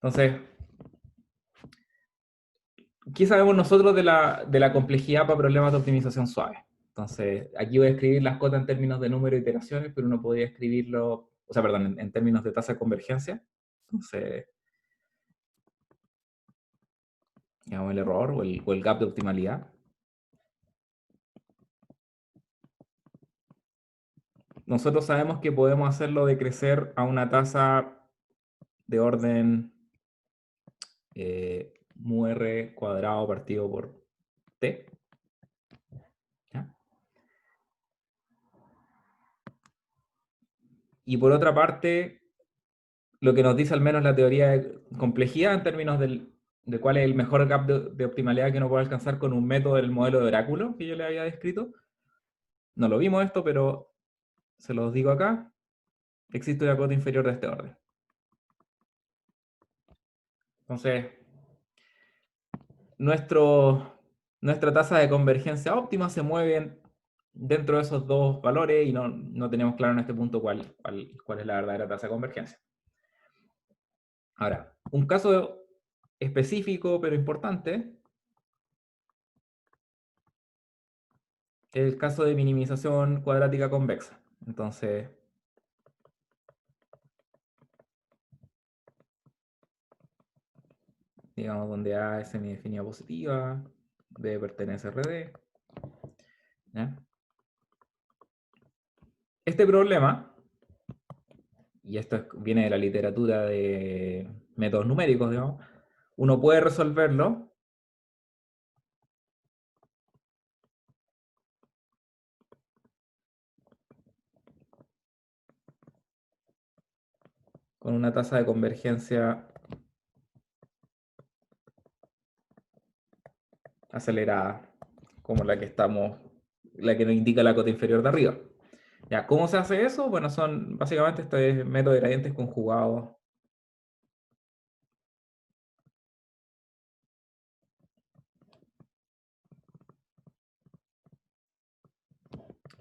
Entonces, ¿qué sabemos nosotros de la complejidad para problemas de optimización suave? Entonces, aquí voy a escribir las cotas en términos de número de iteraciones, pero uno podría escribirlo, o sea, perdón, en términos de tasa de convergencia. Entonces, digamos el error o el gap de optimalidad. Nosotros sabemos que podemos hacerlo decrecer a una tasa de orden mu r cuadrado partido por t. ¿Ya? Y por otra parte, lo que nos dice al menos la teoría de complejidad en términos de cuál es el mejor gap de optimalidad que uno puede alcanzar con un método del modelo de oráculo que yo le había descrito. No lo vimos esto, pero se los digo acá. Existe una cota inferior de este orden. Entonces, nuestra tasa de convergencia óptima se mueve dentro de esos dos valores y no tenemos claro en este punto cuál es la verdadera tasa de convergencia. Ahora, un caso específico pero importante es el caso de minimización cuadrática convexa. Entonces, digamos donde A es semidefinida positiva, B pertenece a RD. ¿Ya? Este problema, y esto viene de la literatura de métodos numéricos, digamos, uno puede resolverlo con una tasa de convergencia acelerada, como la que nos indica la cota inferior de arriba. ¿Ya? ¿Cómo se hace eso? Bueno, son básicamente este método de gradientes conjugados.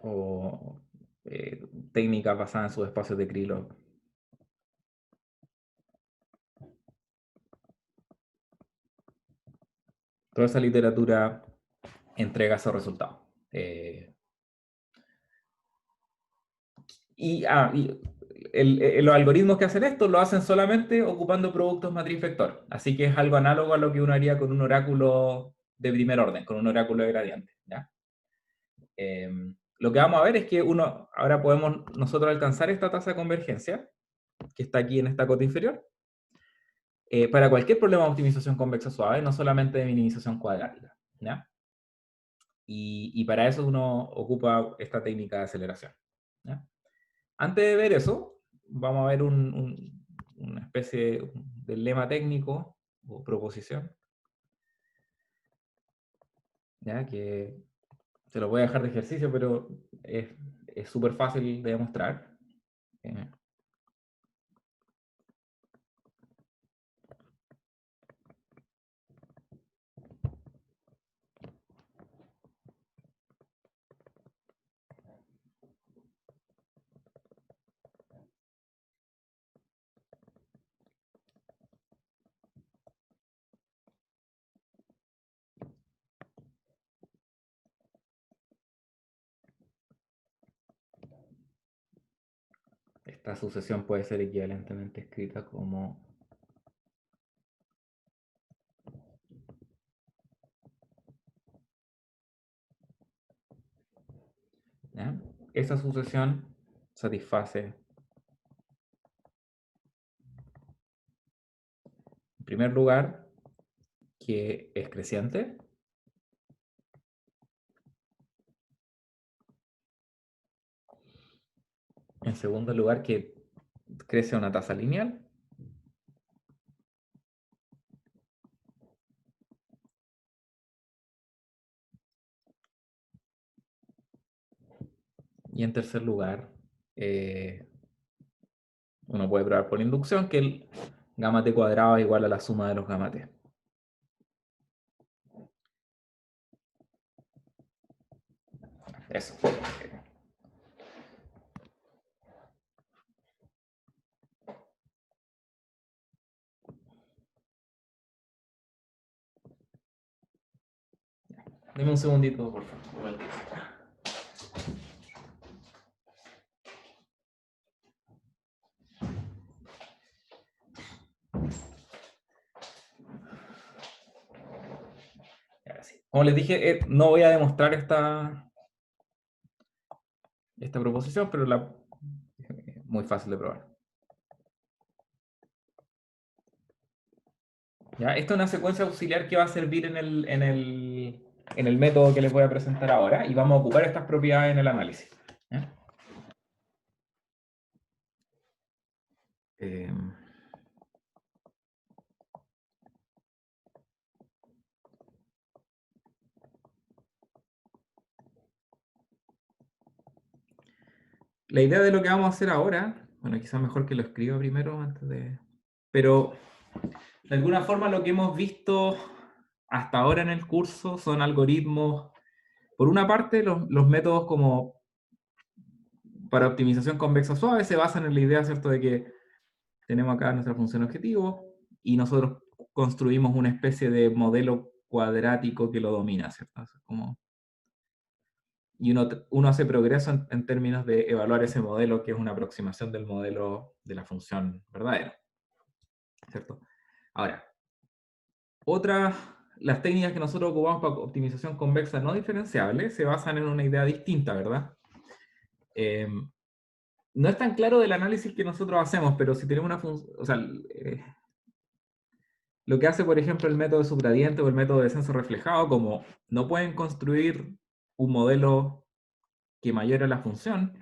O técnicas basadas en subespacios de Krylov. Toda esa literatura entrega esos resultados. Los algoritmos que hacen esto lo hacen solamente ocupando productos matriz-vector. Así que es algo análogo a lo que uno haría con un oráculo de primer orden, con un oráculo de gradiente. ¿Ya? Lo que vamos a ver es que ahora podemos nosotros alcanzar esta tasa de convergencia, que está aquí en esta cota inferior, para cualquier problema de optimización convexa suave, no solamente de minimización cuadrática. ¿Ya? Y para eso uno ocupa esta técnica de aceleración. ¿Ya? Antes de ver eso, vamos a ver una especie de lema técnico o proposición, ¿ya? Que se lo voy a dejar de ejercicio, pero es súper fácil de demostrar. Eh, Esta sucesión puede ser equivalentemente escrita como ¿ya? Esa sucesión satisface, en primer lugar, que es creciente. En segundo lugar, que crece a una tasa lineal. Y en tercer lugar, uno puede probar por inducción que el gamma t cuadrado es igual a la suma de los gamma t. Eso. Deme un segundito, por favor. Ahora sí. Como les dije, no voy a demostrar esta proposición, pero muy fácil de probar. ¿Ya? Esta es una secuencia auxiliar que va a servir en el método que les voy a presentar ahora y vamos a ocupar estas propiedades en el análisis. ¿Ya? La idea de lo que vamos a hacer ahora, bueno, quizás mejor que lo escriba primero antes de... Pero de alguna forma lo que hemos visto hasta ahora en el curso son algoritmos, por una parte los métodos como para optimización convexa suave se basan en la idea, ¿cierto?, de que tenemos acá nuestra función objetivo y nosotros construimos una especie de modelo cuadrático que lo domina, ¿cierto? Y uno hace progreso en términos de evaluar ese modelo, que es una aproximación del modelo de la función verdadera, ¿cierto? Ahora, las técnicas que nosotros ocupamos para optimización convexa no diferenciable se basan en una idea distinta, ¿verdad? No es tan claro del análisis que nosotros hacemos, pero si tenemos una función, o sea, lo que hace, por ejemplo, el método de subgradiente o el método de descenso reflejado, como no pueden construir un modelo que mayore la función,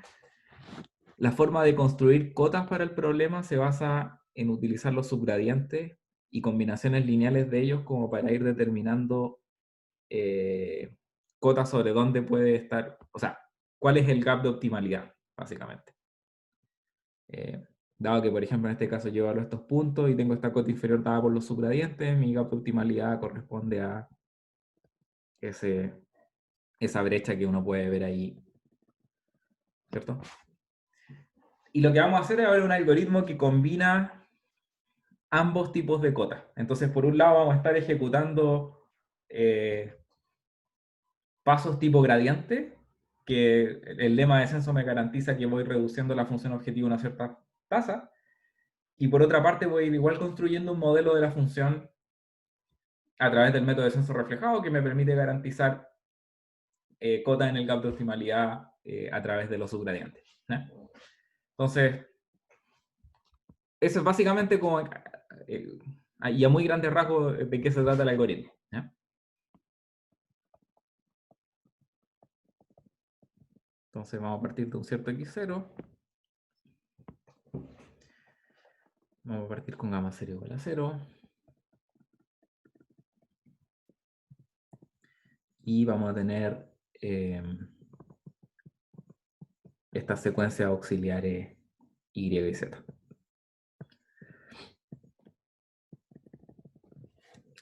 la forma de construir cotas para el problema se basa en utilizar los subgradientes y combinaciones lineales de ellos como para ir determinando cotas sobre dónde puede estar, o sea, cuál es el gap de optimalidad, básicamente. Dado que, por ejemplo, en este caso yo evalúo estos puntos y tengo esta cota inferior dada por los subgradientes, mi gap de optimalidad corresponde a esa brecha que uno puede ver ahí, ¿cierto? Y lo que vamos a hacer es ver un algoritmo que combina ambos tipos de cotas. Entonces, por un lado vamos a estar ejecutando pasos tipo gradiente, que el lema de descenso me garantiza que voy reduciendo la función objetivo a una cierta tasa, y por otra parte voy igual construyendo un modelo de la función a través del método de descenso reflejado que me permite garantizar cotas en el gap de optimalidad a través de los subgradientes. Entonces, eso es básicamente como, y a muy grandes rasgos, de qué se trata el algoritmo. ¿Ya? Entonces vamos a partir de un cierto x0. Vamos a partir con gamma 0 igual a 0. Y vamos a tener estas secuencias auxiliares Y y Z.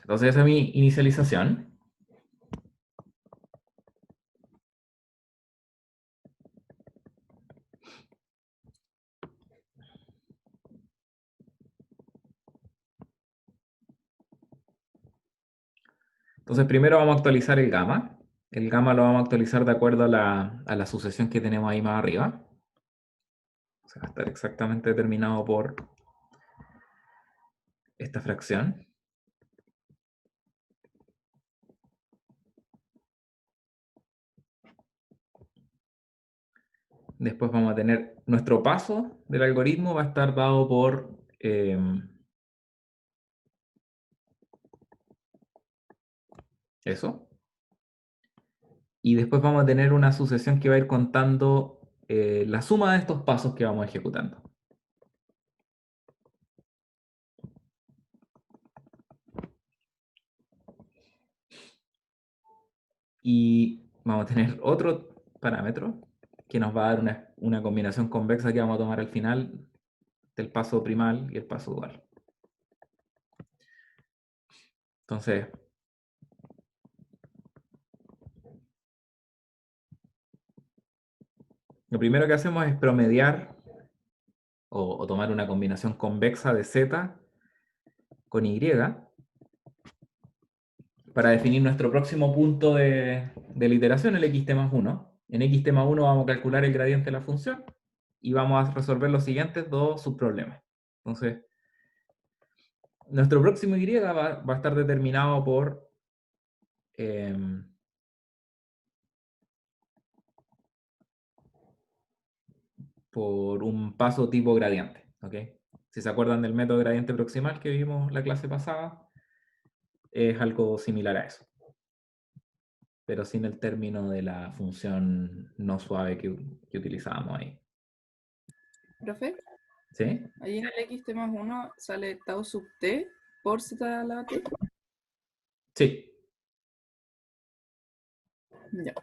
Entonces esa es mi inicialización. Entonces primero vamos a actualizar el gamma. El gamma lo vamos a actualizar de acuerdo a la sucesión que tenemos ahí más arriba. O sea, va a estar exactamente determinado por esta fracción. Después vamos a tener nuestro paso del algoritmo, va a estar dado por eso. Y después vamos a tener una sucesión que va a ir contando la suma de estos pasos que vamos ejecutando. Y vamos a tener otro parámetro que nos va a dar una combinación convexa que vamos a tomar al final del paso primal y el paso dual. Entonces, lo primero que hacemos es promediar o tomar una combinación convexa de Z con Y para definir nuestro próximo punto de la iteración, el xt+1. En xt+1 vamos a calcular el gradiente de la función y vamos a resolver los siguientes dos subproblemas. Entonces, nuestro próximo y va a estar determinado por un paso tipo gradiente. ¿Ok? Si se acuerdan del método gradiente proximal que vimos la clase pasada, es algo similar a eso, pero sin el término de la función no suave que utilizábamos ahí. Profe, ¿Sí? ahí en el xt+1 sale tau sub t por z a la t. Sí. Ya.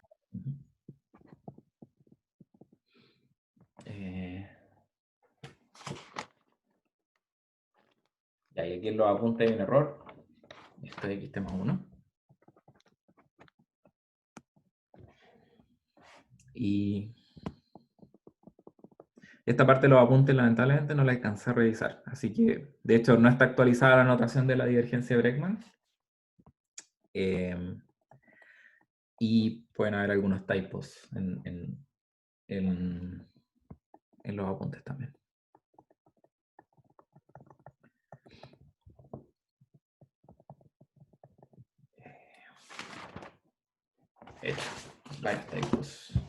Ya, y aquí en los apuntes hay un error. Esto es xt+1. Y esta parte de los apuntes lamentablemente no la alcancé a revisar. Así que, de hecho, no está actualizada la notación de la divergencia de Bregman. Y pueden haber algunos typos en los apuntes también. Hecho. Varios typos.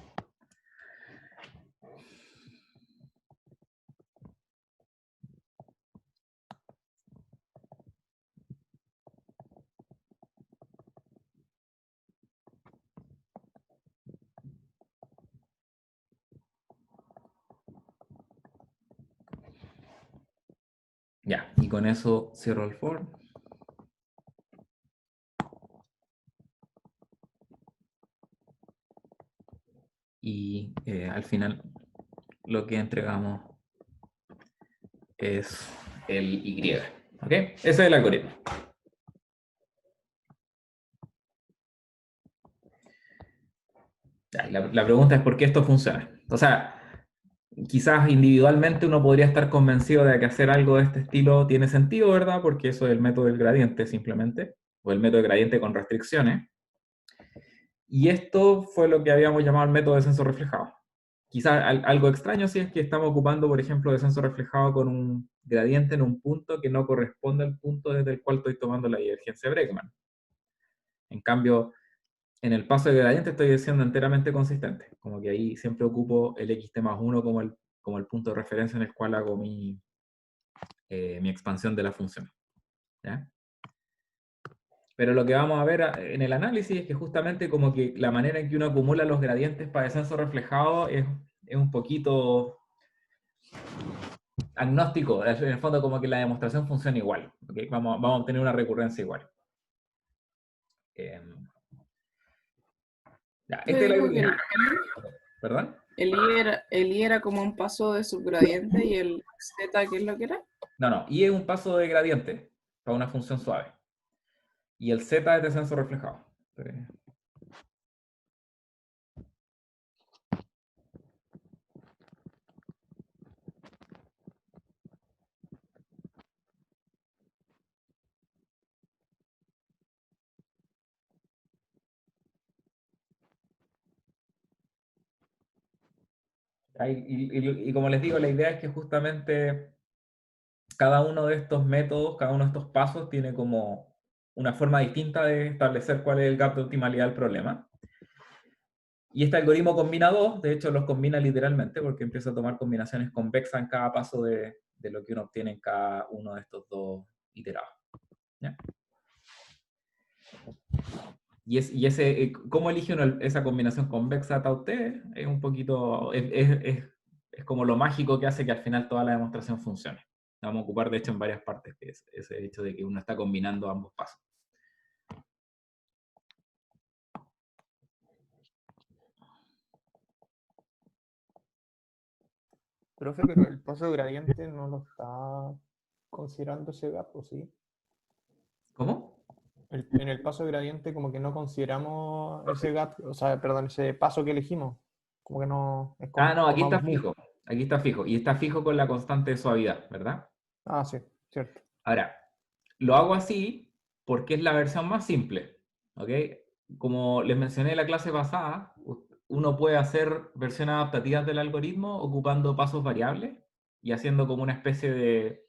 Ya, y con eso cierro el for. Y al final lo que entregamos es el Y. ¿Ok? Ese es el algoritmo. Ya, la pregunta es por qué esto funciona. O sea, quizás individualmente uno podría estar convencido de que hacer algo de este estilo tiene sentido, ¿verdad? Porque eso es el método del gradiente simplemente, o el método del gradiente con restricciones. Y esto fue lo que habíamos llamado el método de descenso reflejado. Quizás algo extraño si es que estamos ocupando, por ejemplo, descenso reflejado con un gradiente en un punto que no corresponde al punto desde el cual estoy tomando la divergencia de Bregman. En cambio, en el paso de gradiente estoy siendo enteramente consistente. Como que ahí siempre ocupo el xt+1 como el punto de referencia en el cual hago mi expansión de la función. ¿Ya? Pero lo que vamos a ver en el análisis es que justamente como que la manera en que uno acumula los gradientes para descenso reflejado es un poquito agnóstico. En el fondo como que la demostración funciona igual. ¿Okay? Vamos a obtener una recurrencia igual. Ya, ¿Qué este es dijo que el... ¿Perdón? el I era como un paso de subgradiente y el Z, ¿qué es lo que era? No, y es un paso de gradiente para una función suave. Y el Z es descenso reflejado. Y como les digo, la idea es que justamente cada uno de estos métodos, cada uno de estos pasos tiene como una forma distinta de establecer cuál es el gap de optimalidad del problema. Y este algoritmo combina dos, de hecho los combina literalmente porque empieza a tomar combinaciones convexas en cada paso de lo que uno obtiene en cada uno de estos dos iterados. ¿Ya? Y ese, ¿cómo elige uno esa combinación convexa tau-t? Es un poquito, es como lo mágico que hace que al final toda la demostración funcione. La vamos a ocupar de hecho en varias partes, que es ese hecho de que uno está combinando ambos pasos. Profe, pero el paso de gradiente no lo está considerando ese gap, ¿o sí? ¿Cómo? En el paso de gradiente como que no consideramos ese gap, o sea, perdón, ese paso que elegimos. Como que no, es Ah, no, aquí está tomamos mu. fijo. Aquí está fijo. Y está fijo con la constante de suavidad, ¿verdad? Ah, sí, cierto. Ahora, lo hago así porque es la versión más simple. ¿ok? Como les mencioné en la clase pasada, uno puede hacer versiones adaptativas del algoritmo ocupando pasos variables y haciendo como una especie de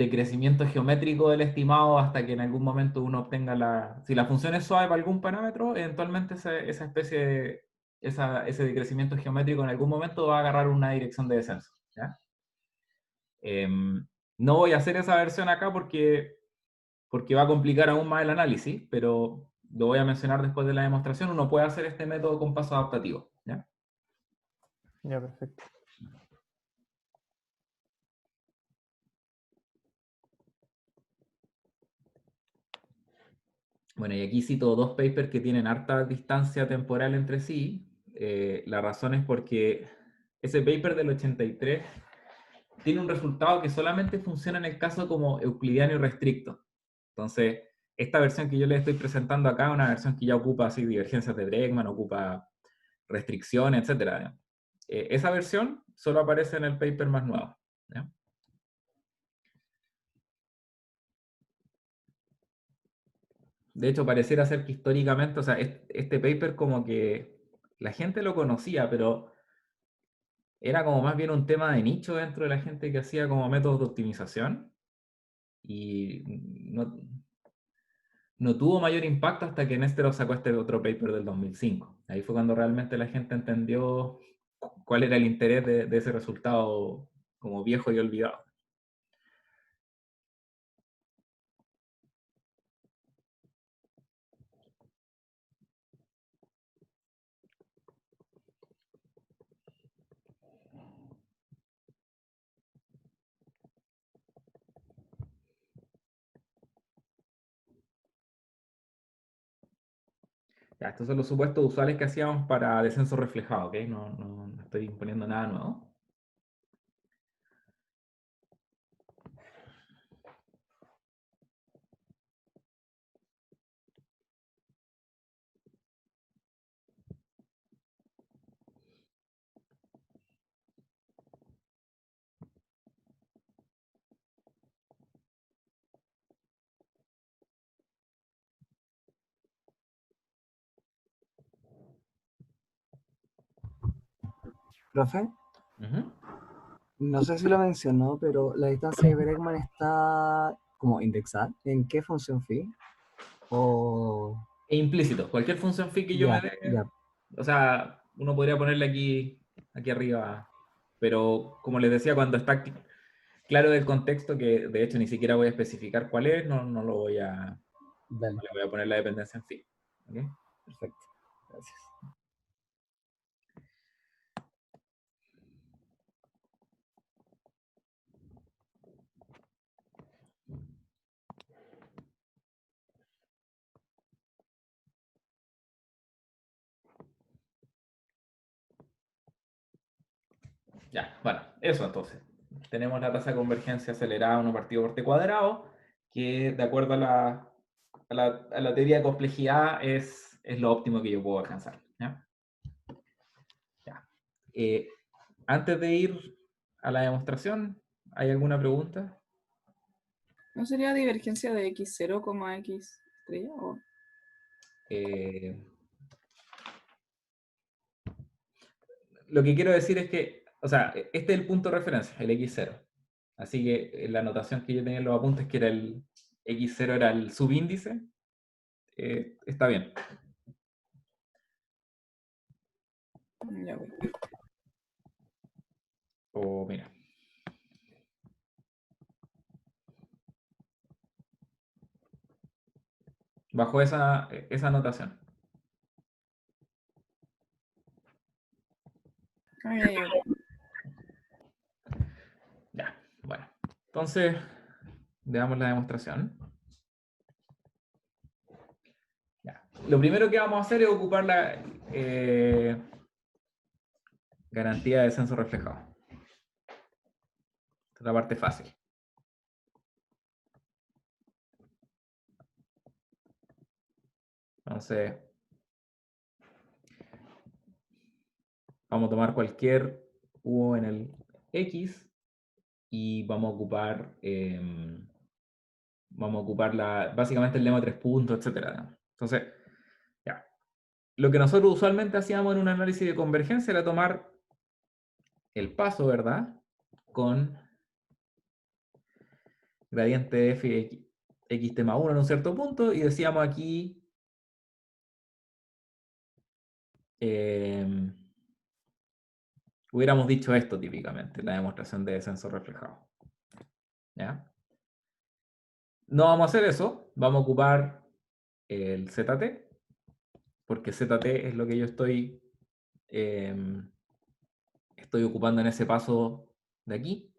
crecimiento geométrico del estimado hasta que en algún momento uno obtenga la... Si la función es suave para algún parámetro, eventualmente esa especie de... ese decrecimiento geométrico en algún momento va a agarrar una dirección de descenso. ¿Ya? No voy a hacer esa versión acá porque va a complicar aún más el análisis, pero lo voy a mencionar después de la demostración. Uno puede hacer este método con paso adaptativo. ¿Ya? Ya, perfecto. Bueno, y aquí cito dos papers que tienen harta distancia temporal entre sí. La razón es porque ese paper del 83 tiene un resultado que solamente funciona en el caso como euclidiano y restricto. Entonces, esta versión que yo les estoy presentando acá es una versión que ya ocupa así divergencias de Bregman, ocupa restricciones, etc. Esa versión solo aparece en el paper más nuevo. ¿Ya? De hecho, pareciera ser que históricamente, o sea, este paper como que la gente lo conocía, pero era como más bien un tema de nicho dentro de la gente que hacía como métodos de optimización y no tuvo mayor impacto hasta que Nesterov sacó este otro paper del 2005. Ahí fue cuando realmente la gente entendió cuál era el interés de ese resultado como viejo y olvidado. Ya, estos son los supuestos usuales que hacíamos para descenso reflejado, ¿ok? No estoy imponiendo nada nuevo. Profe, Ujú. no sé si lo mencionó, pero la distancia de Bregman está como indexada. ¿En qué función phi? O E implícito, cualquier función phi que yo me ya, dé, ya, o sea, uno podría ponerle aquí arriba, pero como les decía, cuando está claro del contexto, que de hecho ni siquiera voy a especificar cuál es, no lo voy a, dale, no le voy a poner la dependencia en phi. ¿Ok? perfecto. Gracias. Ya, bueno, eso entonces. Tenemos la tasa de convergencia acelerada 1 partido por t cuadrado, que de acuerdo a la teoría de complejidad es lo óptimo que yo puedo alcanzar. ¿Ya? Ya. Antes de ir a la demostración, ¿hay alguna pregunta? ¿No sería divergencia de x0, x estrella? Eh, lo que quiero decir es que, o sea, este es el punto de referencia, el x0. Así que la anotación que yo tenía en los apuntes, que era el x0 era el subíndice, está bien. Ya voy. O mira. Bajo esa anotación. Ya voy. Ya, bueno. Entonces, veamos la demostración. Ya. Lo primero que vamos a hacer es ocupar la garantía de descenso reflejado. Esta es la parte fácil. Entonces, vamos a tomar cualquier U en el X y vamos a ocupar Vamos a ocupar básicamente el lema 3 puntos, etc. Entonces, ya. Lo que nosotros usualmente hacíamos en un análisis de convergencia era tomar el paso, ¿verdad? Con gradiente de f x t más 1 en un cierto punto, y decíamos aquí hubiéramos dicho esto típicamente, la demostración de descenso reflejado. ¿Ya? No vamos a hacer eso, vamos a ocupar el ZT, porque ZT es lo que yo estoy ocupando en ese paso de aquí.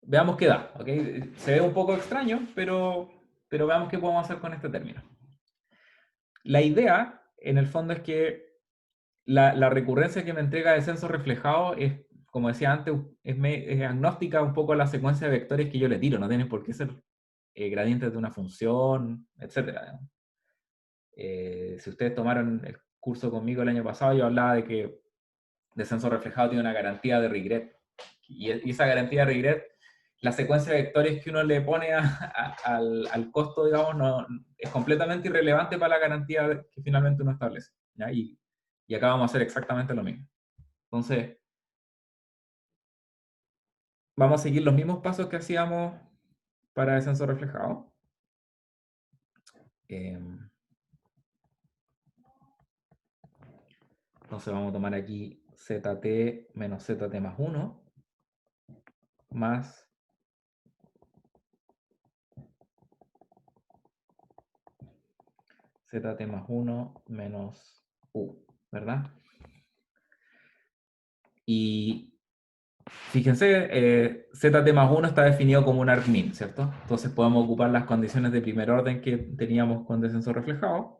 Veamos qué da, ¿ok? Se ve un poco extraño, pero veamos qué podemos hacer con este término. La idea, en el fondo, es que la recurrencia que me entrega descenso reflejado es, como decía antes, es agnóstica un poco a la secuencia de vectores que yo le tiro, no tienen por qué ser gradientes de una función, etc. Si ustedes tomaron el curso conmigo el año pasado, yo hablaba de que descenso reflejado tiene una garantía de regret. Y esa garantía de regret, la secuencia de vectores que uno le pone al costo, digamos, no, es completamente irrelevante para la garantía que finalmente uno establece. ¿Ya? Y acá vamos a hacer exactamente lo mismo. Entonces, vamos a seguir los mismos pasos que hacíamos para descenso reflejado. Entonces vamos a tomar aquí ZT menos ZT más 1 más ZT más 1 menos U, ¿verdad? Y fíjense, ZT más 1 está definido como un argmin, ¿cierto? Entonces podemos ocupar las condiciones de primer orden que teníamos con descenso reflejado.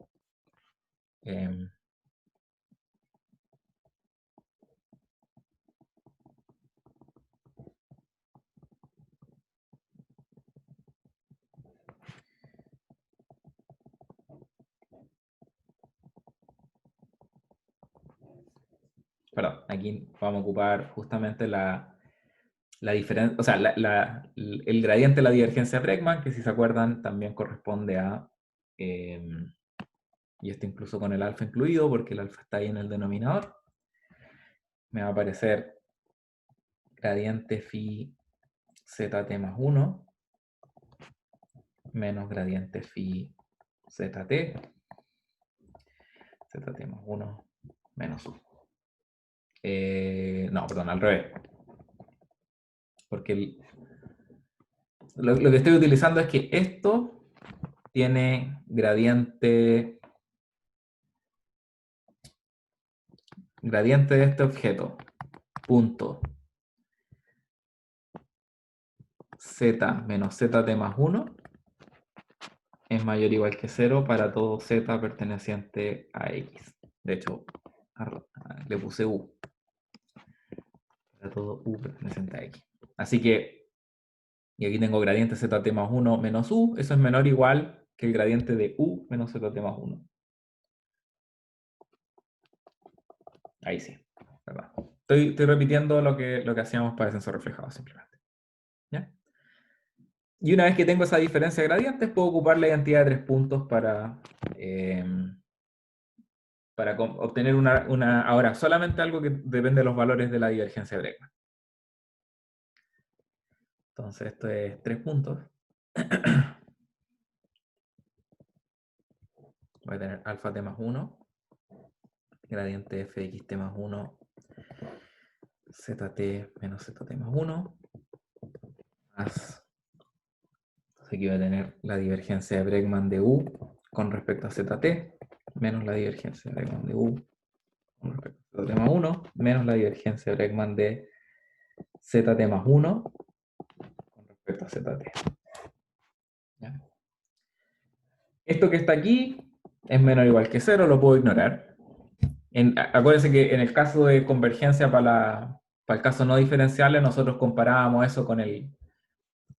Perdón, aquí vamos a ocupar justamente la diferencia, o sea, el gradiente de la divergencia de Bregman, que si se acuerdan también corresponde a, y esto incluso con el alfa incluido, porque el alfa está ahí en el denominador, me va a aparecer gradiente phi ZT más 1 menos gradiente phi ZT, ZT más 1 menos U. No, perdón, al revés. Porque lo que estoy utilizando es que esto tiene gradiente de este objeto, punto z menos zt más 1 es mayor o igual que 0 para todo z perteneciente a x. De hecho, le puse u. Para todo u perteneciente a x. Así que, y aquí tengo gradiente zt más 1 menos u, eso es menor o igual que el gradiente de u menos zt más 1. Ahí sí, ¿verdad? Estoy repitiendo lo que hacíamos para descenso reflejado, simplemente. ¿Ya? Y una vez que tengo esa diferencia de gradientes, puedo ocupar la identidad de 3 puntos para obtener ahora solamente algo que depende de los valores de la divergencia de Bregman. Entonces esto es 3 puntos. Voy a tener alfa t más 1, gradiente f de xt más 1, zt menos zt más 1, más, entonces aquí voy a tener la divergencia de Bregman de u con respecto a zt, menos la divergencia de Bregman de u con respecto a zt más 1, menos la divergencia de Bregman de zt más 1 con respecto a zt. ¿Ya? Esto que está aquí es menor o igual que 0, lo puedo ignorar. Acuérdense que en el caso de convergencia para el caso no diferenciable, nosotros comparábamos eso con el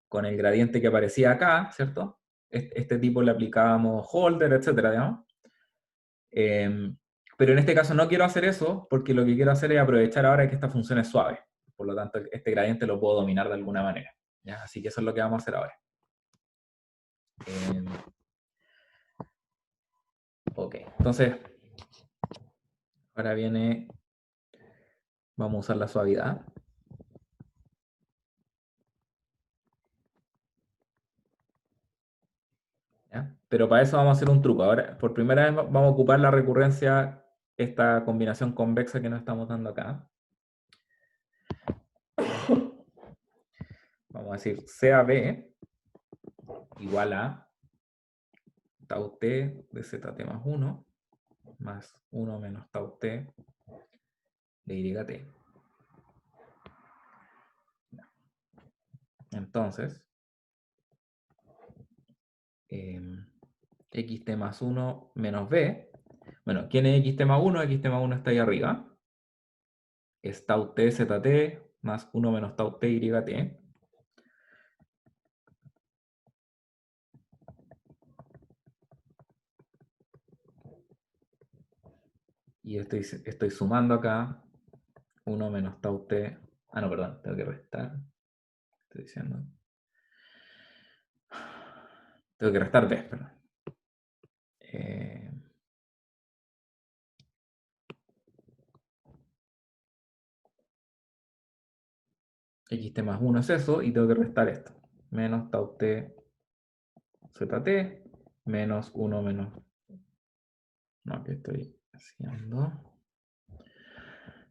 gradiente que aparecía acá, ¿cierto? Este tipo le aplicábamos holder, etcétera, digamos. Pero en este caso no quiero hacer eso, porque lo que quiero hacer es aprovechar ahora que esta función es suave. Por lo tanto, este gradiente lo puedo dominar de alguna manera. ¿Ya? Así que eso es lo que vamos a hacer ahora. Ok, entonces, ahora viene, vamos a usar la suavidad. ¿Ya? Pero para eso vamos a hacer un truco. Ahora, por primera vez vamos a ocupar la recurrencia, esta combinación convexa que nos estamos dando acá. Vamos a decir CAB igual a tau t de ZT más 1 más 1 menos tau t de YT. Entonces, xt más 1 menos b. Bueno, ¿quién es xt más 1? Xt más 1 está ahí arriba. Es tau t ZT más 1 menos tau t YT. Y estoy sumando acá 1 menos tau t. Ah, no, perdón, tengo que restar. Estoy diciendo. Tengo que restar b, perdón. Xt más 1 es eso, y tengo que restar esto. Menos tau t ZT menos 1 menos... No, ¿qué estoy haciendo?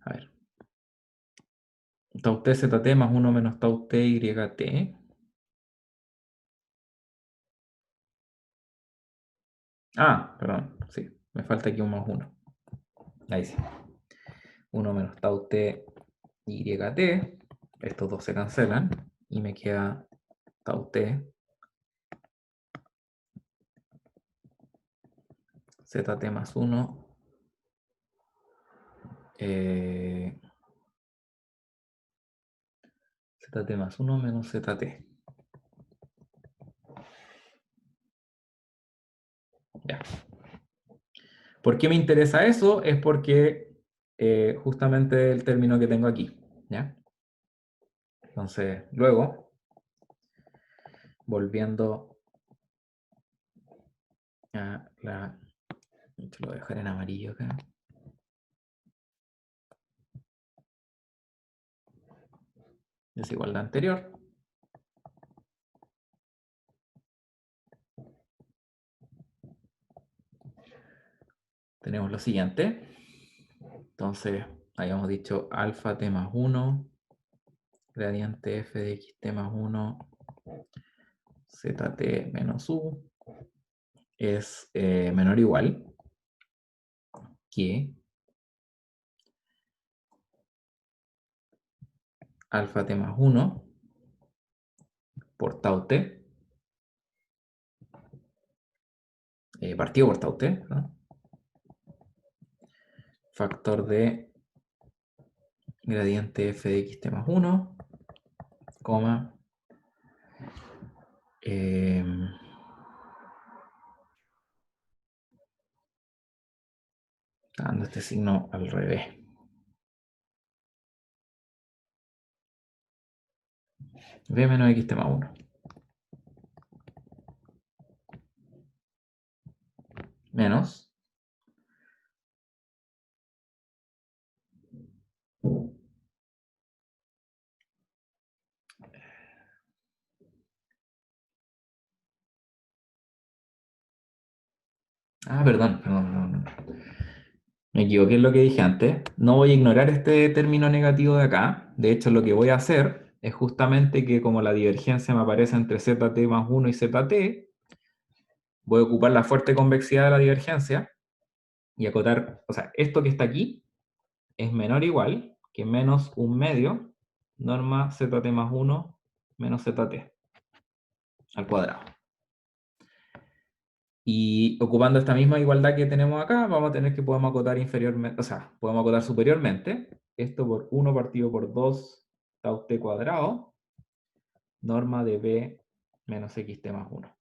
A ver. Tau t ZT más 1 menos tau t YT. Ah, perdón, sí, me falta aquí un más 1. Ahí sí. 1 menos tau t YT. Estos dos se cancelan y me queda tau t ZT más 1 ZT más 1 menos ZT. Ya. ¿Por qué me interesa eso? Es porque justamente el término que tengo aquí. ¿Ya? Entonces, luego, volviendo a la... Esto lo voy a dejar en amarillo acá. Desigualdad anterior. Tenemos lo siguiente. Entonces, habíamos dicho alfa t más 1, gradiente f de xt más 1, zt menos u, es menor o igual que alfa t más 1 por tau t, partido por tau t, ¿no? Factor de gradiente f de xt más 1, coma, dando este signo al revés. V menos xt más 1. Menos. Ah, perdón. Me equivoqué en lo que dije antes. No voy a ignorar este término negativo de acá. De hecho, lo que voy a hacer es justamente que como la divergencia me aparece entre ZT más 1 y ZT, voy a ocupar la fuerte convexidad de la divergencia y acotar, o sea, esto que está aquí es menor o igual que menos un medio norma ZT más 1 menos ZT al cuadrado. Y ocupando esta misma igualdad que tenemos acá, vamos a tener que podemos acotar inferiormente, o sea, podemos acotar superiormente, esto por 1 partido por 2 tau t cuadrado, norma de b menos xt más 1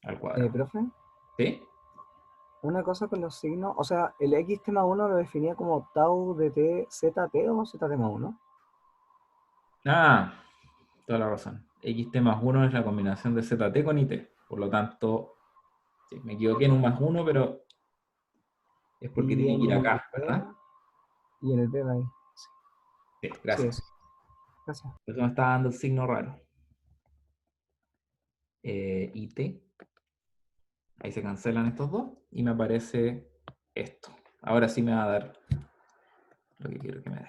al cuadrado. Profe, ¿Sí? una cosa con los signos, o sea, el x tema 1 lo definía como tau de t, zt o zt más 1. Ah, toda la razón. Xt más 1 es la combinación de ZT con IT. Por lo tanto, sí, me equivoqué en un más 1, pero es porque Y tiene que ir en acá, el ¿verdad? Y en el B va ahí. Sí, Sí, gracias. eso. Gracias. Por eso me está dando el signo raro. IT. Ahí se cancelan estos dos y me aparece esto. Ahora sí me va a dar lo que quiero que me dé.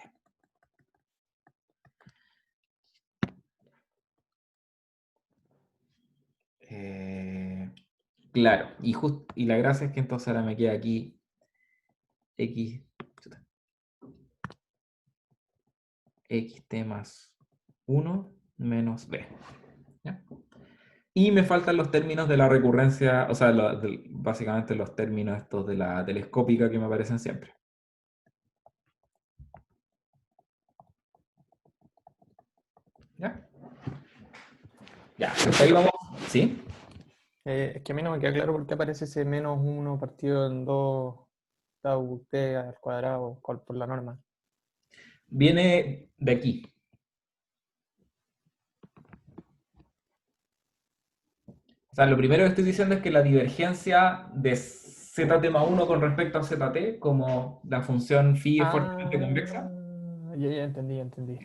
Claro, y la gracia es que entonces ahora me queda aquí X, xt más 1 menos b. ¿Ya? Y me faltan los términos de la recurrencia, o sea, básicamente los términos estos de la telescópica que me aparecen siempre. ¿Ya? Ya, hasta ahí vamos. ¿Sí? Es que a mí no me queda claro por qué aparece ese menos 1 partido en 2 tau t al cuadrado por la norma. Viene de aquí. O sea, lo primero que estoy diciendo es que la divergencia de ZT más 1 con respecto a ZT, como la función phi es fuertemente convexa, Ya entendí.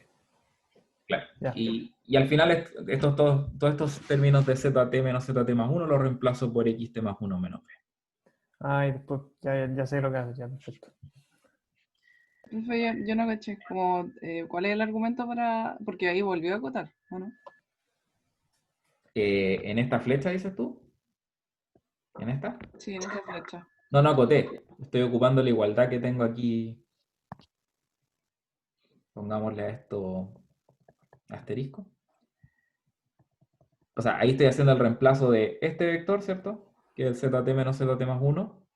claro. Ya. Y al final todos estos términos de ZT menos ZT más 1 los reemplazo por XT más 1 menos B. Y después ya sé lo que hace, ya, perfecto. Profe, yo no caché, como, ¿cuál es el argumento para...? Porque ahí volvió a acotar, ¿o no? ¿En esta flecha dices tú? ¿En esta? Sí, en esa flecha. No, no acoté. Estoy ocupando la igualdad que tengo aquí. Pongámosle a esto asterisco. O sea, ahí estoy haciendo el reemplazo de este vector, ¿cierto? Que es el ZT menos ZT más 1,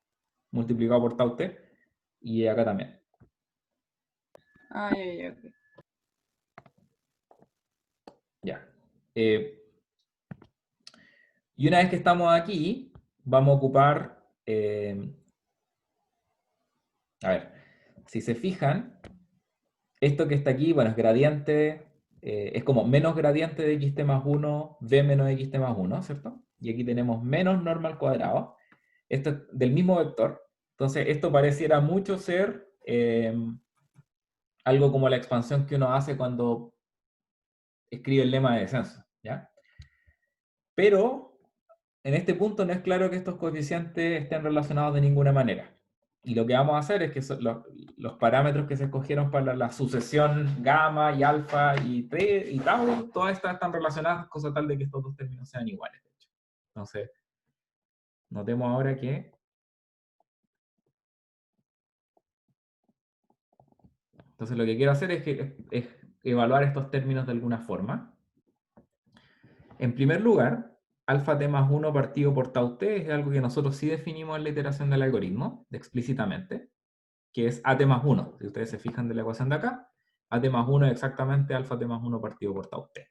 multiplicado por tau t. Y acá también. Ya, ok. Ya. Y una vez que estamos aquí, vamos a ocupar... a ver, si se fijan, esto que está aquí, bueno, es gradiente, es como menos gradiente de xt más 1, b menos xt más 1, ¿cierto? Y aquí tenemos menos norma al cuadrado. Esto es del mismo vector. Entonces, esto pareciera mucho ser algo como la expansión que uno hace cuando escribe el lema de descenso, ¿ya? Pero en este punto no es claro que estos coeficientes estén relacionados de ninguna manera. Y lo que vamos a hacer es que los parámetros que se escogieron para la sucesión gamma y alfa y t y tau, todas estas están relacionadas, cosa tal de que estos dos términos sean iguales, de hecho. Entonces, notemos ahora que... Entonces lo que quiero hacer es evaluar estos términos de alguna forma. En primer lugar, alfa t más 1 partido por tau t es algo que nosotros sí definimos en la iteración del algoritmo, explícitamente, que es at más 1. Si ustedes se fijan de la ecuación de acá, at más 1 es exactamente alfa t más 1 partido por tau t.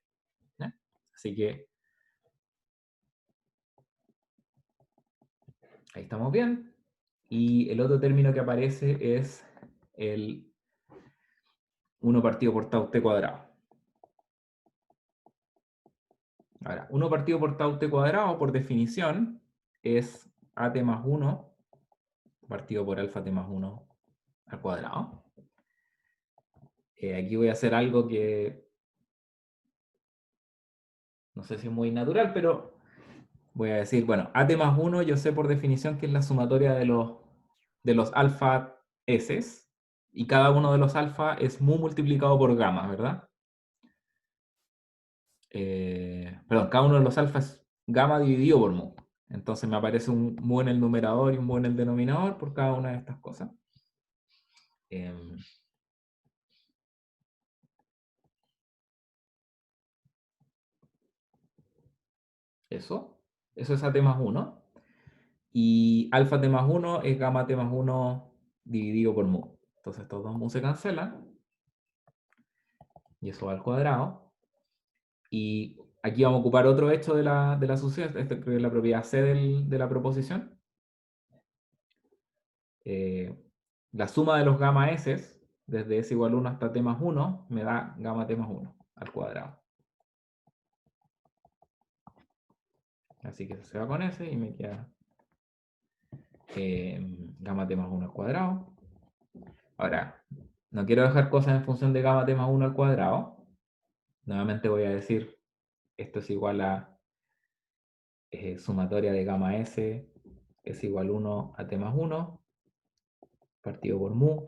¿Ya? Así que ahí estamos bien. Y el otro término que aparece es el 1 partido por tau t cuadrado. Ahora, 1 partido por tau t cuadrado, por definición, es at más 1 partido por alfa t más 1 al cuadrado. Aquí voy a hacer algo que no sé si es muy natural, pero voy a decir, bueno, at más 1 yo sé por definición que es la sumatoria de los alfa s, y cada uno de los alfa es mu multiplicado por gamma, ¿verdad? Perdón, cada uno de los alfa es gamma dividido por mu. Entonces me aparece un mu en el numerador y un mu en el denominador por cada una de estas cosas. Eso es at más 1. Y alfa t más 1 es gamma t más 1 dividido por mu. Entonces estos dos mu se cancelan. Y eso va al cuadrado. Y aquí vamos a ocupar otro hecho de la sucesión, esta es la propiedad C de la proposición. La suma de los gamma s, desde s igual a 1 hasta t más 1, me da gamma t más 1 al cuadrado. Así que se va con ese y me queda gamma t más 1 al cuadrado. Ahora, no quiero dejar cosas en función de gamma t más 1 al cuadrado. Nuevamente voy a decir, esto es igual a sumatoria de gamma s es igual 1 a t más 1 partido por mu,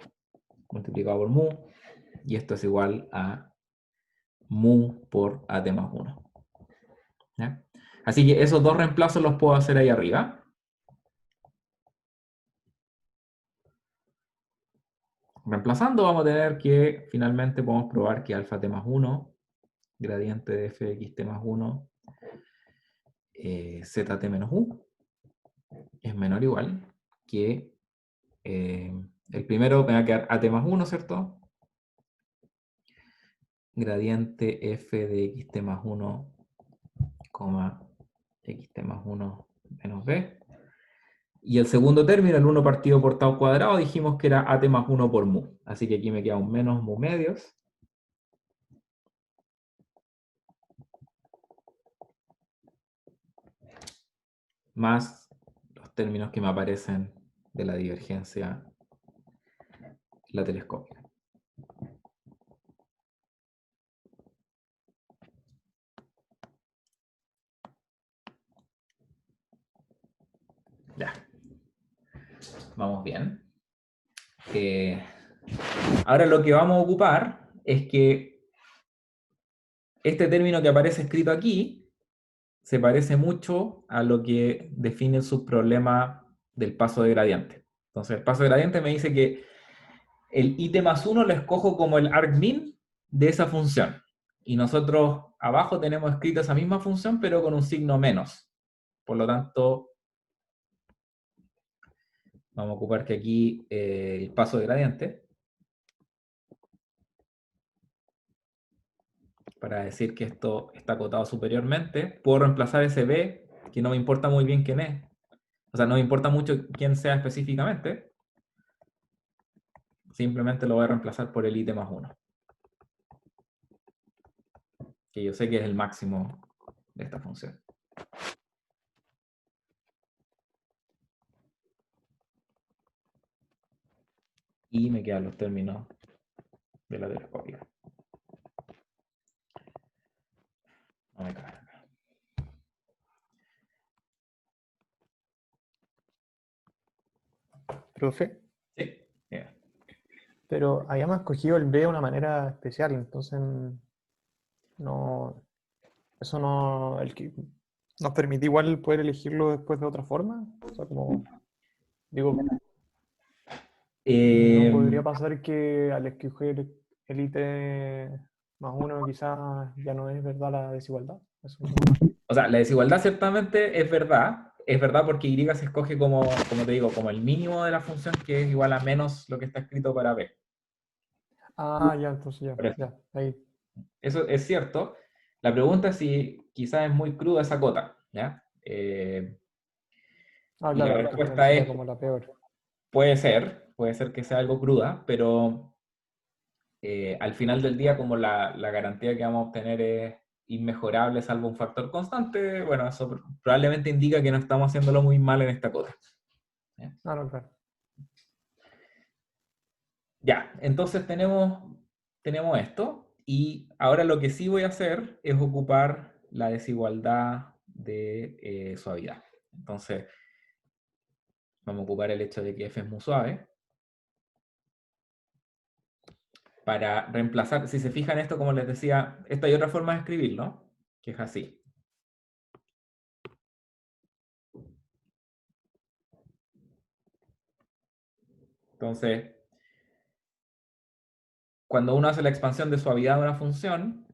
multiplicado por mu, y esto es igual a mu por at más 1. ¿Ya? Así que esos dos reemplazos los puedo hacer ahí arriba. Reemplazando vamos a tener que finalmente podemos probar que alfa t más 1, gradiente de f de x t más 1, zt menos u, es menor o igual que el primero me va a quedar at más 1, ¿cierto? Gradiente f de xt más 1, xt más 1 menos b. Y el segundo término, el 1 partido por tau cuadrado, dijimos que era at más 1 por mu. Así que aquí me queda un menos mu medios. Más los términos que me aparecen de la divergencia la telescópica. Ya. Vamos bien. Ahora lo que vamos a ocupar es que este término que aparece escrito aquí se parece mucho a lo que define el subproblema del paso de gradiente. Entonces, el paso de gradiente me dice que el it más 1 lo escojo como el argmin de esa función. Y nosotros abajo tenemos escrita esa misma función, pero con un signo menos. Por lo tanto, vamos a ocupar que aquí el paso de gradiente, para decir que esto está acotado superiormente, puedo reemplazar ese b, que no me importa muy bien quién es. O sea, no me importa mucho quién sea específicamente. Simplemente lo voy a reemplazar por el it más 1. Que yo sé que es el máximo de esta función. Y me quedan los términos de la telescópica. No me cabe. Profe, Sí, bien. pero habíamos escogido el B de una manera especial, entonces no, eso no, nos permite igual poder elegirlo después de otra forma. O sea, como, digo, no podría pasar que al escoger el IT más 1 quizás ya no es verdad la desigualdad. Eso no- O sea, la desigualdad ciertamente es verdad porque y se escoge como te digo, como el mínimo de la función que es igual a menos lo que está escrito para b. Ah, ya, entonces Por eso. ya, ahí. Eso es cierto. La pregunta es si quizás es muy cruda esa cota, ¿ya? Ah, Y la claro, entonces respuesta sería es, como la peor. puede ser que sea algo cruda, pero al final del día, como la garantía que vamos a obtener es inmejorable salvo un factor constante, bueno, eso probablemente indica que no estamos haciéndolo muy mal en esta cota. ¿Ya? Ah, no, claro. Ya, entonces tenemos esto, y ahora lo que sí voy a hacer es ocupar la desigualdad de suavidad. Entonces, vamos a ocupar el hecho de que f es muy suave, para reemplazar, si se fijan esto, como les decía, esta hay otra forma de escribirlo, que es así. Entonces, cuando uno hace la expansión de suavidad de una función,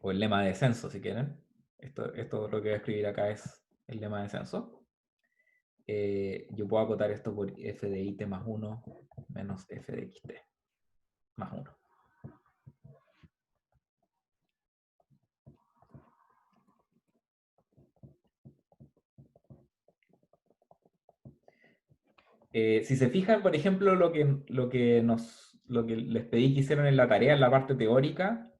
o el lema de descenso si quieren, esto lo que voy a escribir acá es el lema de descenso, yo puedo acotar esto por f de it más 1 menos f de xt más 1. Si se fijan, por ejemplo, lo que les pedí que hicieran en la tarea, en la parte teórica,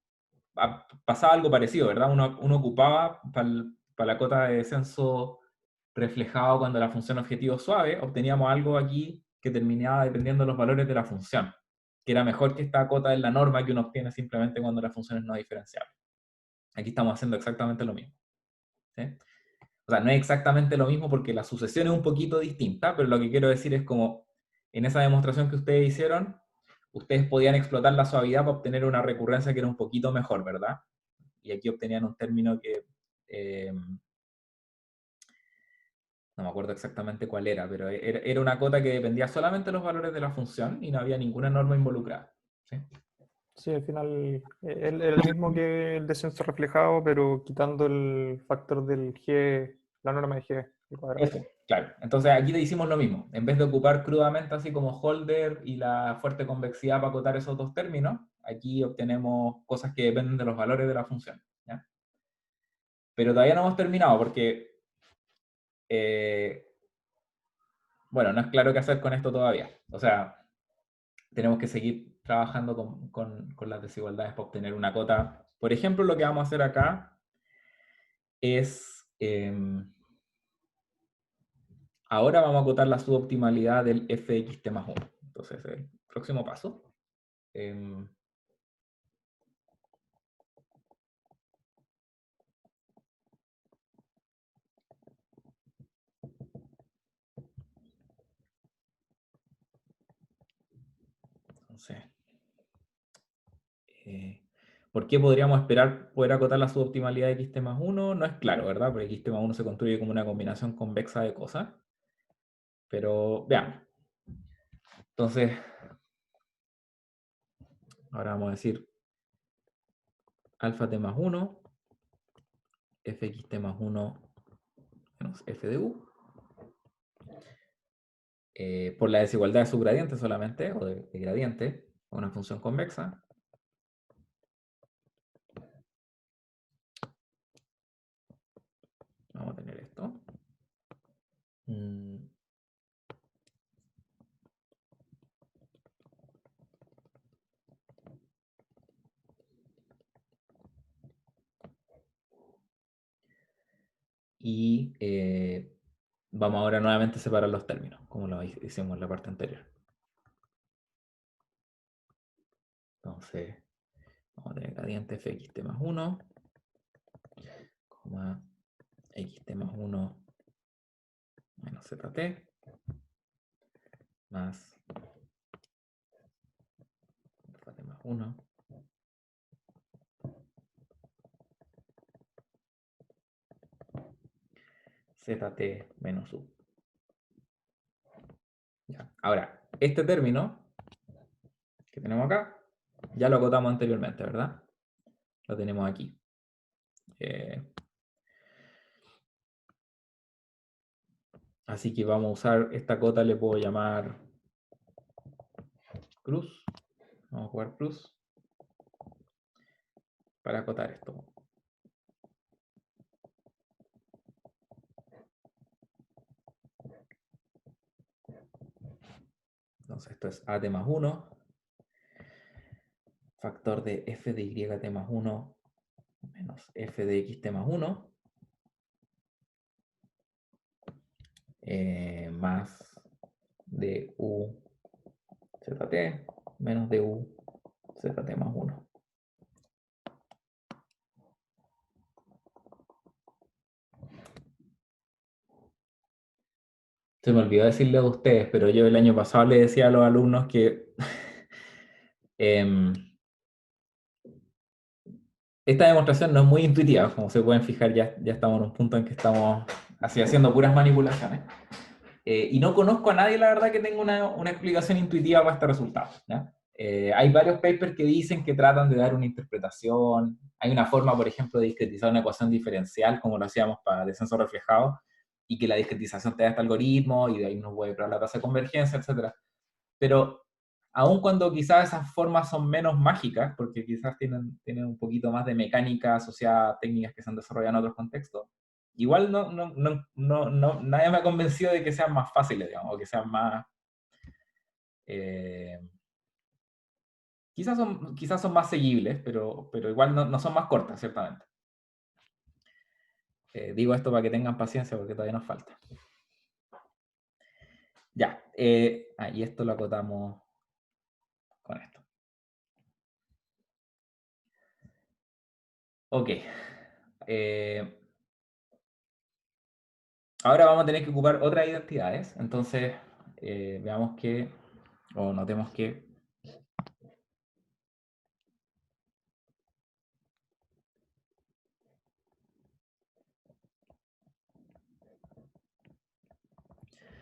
pasaba algo parecido, ¿verdad? Uno ocupaba para la cota de descenso reflejado cuando la función objetivo es suave, obteníamos algo aquí que terminaba dependiendo de los valores de la función, que era mejor que esta cota de la norma que uno obtiene simplemente cuando la función es no diferenciable. Aquí estamos haciendo exactamente lo mismo. ¿Sí? O sea, no es exactamente lo mismo porque la sucesión es un poquito distinta, pero lo que quiero decir es como en esa demostración que ustedes hicieron, ustedes podían explotar la suavidad para obtener una recurrencia que era un poquito mejor, ¿verdad? Y aquí obtenían un término que no me acuerdo exactamente cuál era, pero era una cota que dependía solamente de los valores de la función y no había ninguna norma involucrada. ¿Sí? Sí, al final era el mismo que el descenso reflejado, pero quitando el factor del G, la norma de G al cuadrado. Eso, claro. Entonces aquí le hicimos lo mismo. En vez de ocupar crudamente así como Holder y la fuerte convexidad para acotar esos dos términos, aquí obtenemos cosas que dependen de los valores de la función. ¿Ya? Pero todavía no hemos terminado porque, bueno, no es claro qué hacer con esto todavía. O sea, tenemos que seguir trabajando con las desigualdades para obtener una cota. Por ejemplo, lo que vamos a hacer acá es... ahora vamos a acotar la suboptimalidad del fxt más 1. Entonces, el próximo paso. Entonces, ¿por qué podríamos esperar poder acotar la suboptimalidad de xt más 1? No es claro, ¿verdad? Porque xt más 1 se construye como una combinación convexa de cosas. Pero veamos. Entonces, ahora vamos a decir alfa t más 1, fxt más 1 menos f de u, por la desigualdad de subgradiente solamente, o de gradiente, una función convexa. Vamos a tener esto. Y vamos ahora nuevamente a separar los términos, como lo hicimos en la parte anterior. Entonces, vamos a tener gradiente fxt más 1, xt más 1 menos zt, más alfa t más 1, zt menos u. Ya. Ahora, este término que tenemos acá, ya lo acotamos anteriormente, ¿verdad? Lo tenemos aquí. Así que vamos a usar esta cota, le puedo llamar cruz. Vamos a jugar cruz para acotar esto. Entonces esto es at más 1, factor de f de yt más 1 menos f de xt más 1, más du zt menos du zt más 1. Se me olvidó decirle a ustedes, pero yo el año pasado le decía a los alumnos que esta demostración no es muy intuitiva. Como se pueden fijar, ya estamos en un punto en que estamos así haciendo puras manipulaciones. Y no conozco a nadie, la verdad, que tenga una explicación intuitiva para este resultado. ¿Ya? Hay varios papers que dicen que tratan de dar una interpretación. Hay una forma, por ejemplo, de discretizar una ecuación diferencial, como lo hacíamos para descenso reflejado, y que la discretización te da este algoritmo, y de ahí uno puede probar la tasa de convergencia, etc. Pero aun cuando quizás esas formas son menos mágicas, porque quizás tienen un poquito más de mecánica asociada a técnicas que se han desarrollado en otros contextos, igual nadie me ha convencido de que sean más fáciles, digamos, o que sean más... quizás son más seguibles, pero igual no son más cortas, ciertamente. Digo esto para que tengan paciencia porque todavía nos falta. Ya, y esto lo acotamos con esto. Ok. Ahora vamos a tener que ocupar otras identidades. Entonces, veamos que, o notemos que,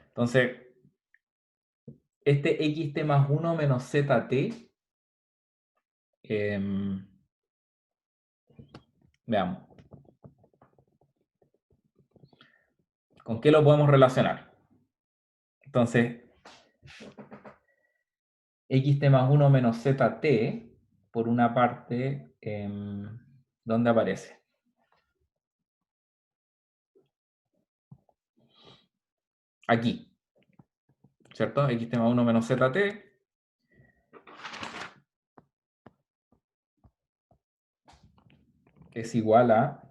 entonces, este xt más 1 menos zt, veamos, ¿con qué lo podemos relacionar? Entonces, xt más 1 menos zt, por una parte, ¿dónde aparece? Aquí, ¿cierto? Xt más 1 menos zt es igual a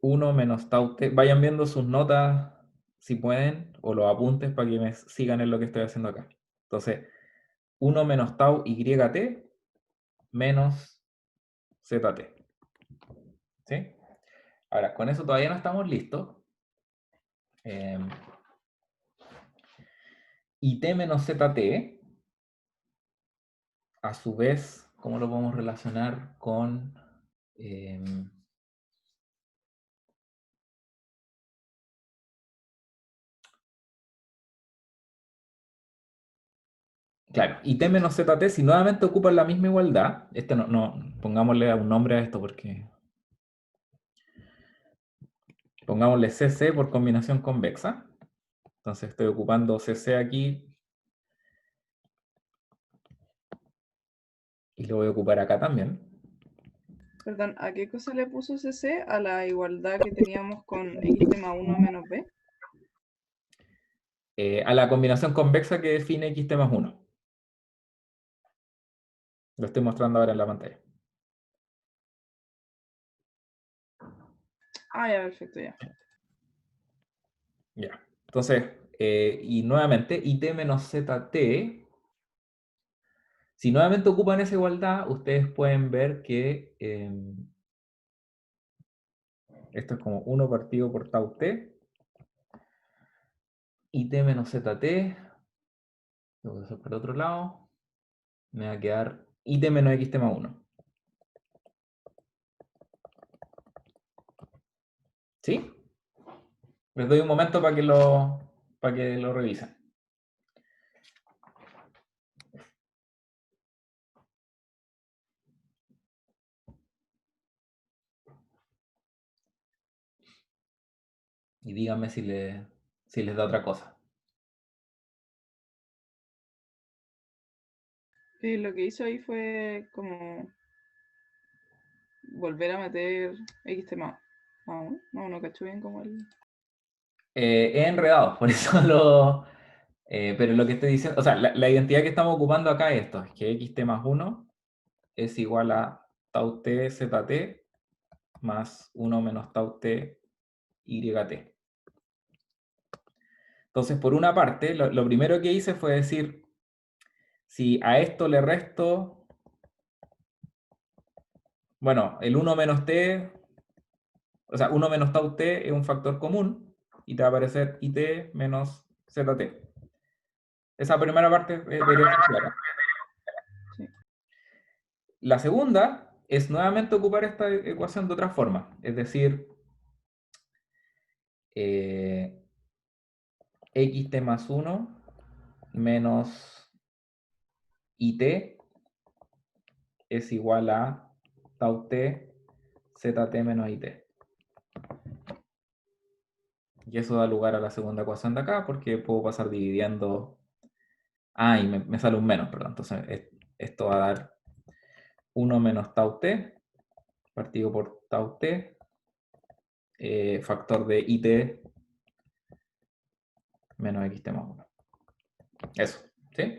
1 menos tau t. Vayan viendo sus notas si pueden, o los apuntes para que me sigan en lo que estoy haciendo acá. Entonces, 1 menos tau yt menos zt. ¿Sí? Ahora, con eso todavía no estamos listos. It menos zt, a su vez, ¿cómo lo podemos relacionar con... claro, IT menos ZT, si nuevamente ocupan la misma igualdad, pongámosle un nombre a esto porque... Pongámosle CC por combinación convexa. Entonces estoy ocupando CC aquí. Y lo voy a ocupar acá también. Perdón, ¿a qué cosa le puso CC? A la igualdad que teníamos con xt más 1 menos b. A la combinación convexa que define xt más 1. Lo estoy mostrando ahora en la pantalla. Ah, ya, perfecto, ya. Ya. Entonces, y nuevamente, IT menos ZT. Si nuevamente ocupan esa igualdad, ustedes pueden ver que esto es como 1 partido por tau t. IT menos ZT. Lo voy a hacer por el otro lado. Me va a quedar IT menos xt más 1. ¿Sí? Les doy un momento para que lo revisen. Y díganme si les da otra cosa. Y lo que hizo ahí fue como volver a meter xt más 1. No cacho bien como el... He enredado, por eso lo... pero lo que estoy diciendo, o sea, la identidad que estamos ocupando acá es esto, es que xt más 1 es igual a tau t zt más 1 menos tau t yt. Entonces, por una parte, lo primero que hice fue decir, si a esto le resto, bueno, el 1 menos t, o sea, 1 menos tau t es un factor común, y te va a aparecer it menos zt. Esa primera parte debería ser clara. Sí. La segunda es nuevamente ocupar esta ecuación de otra forma, es decir, xt más 1 menos it es igual a tau t zt menos it. Y eso da lugar a la segunda ecuación de acá, porque puedo pasar dividiendo... Ah, y me sale un menos, perdón. Entonces esto va a dar 1 menos tau t, partido por tau t, factor de it menos xt más 1. Eso, ¿sí?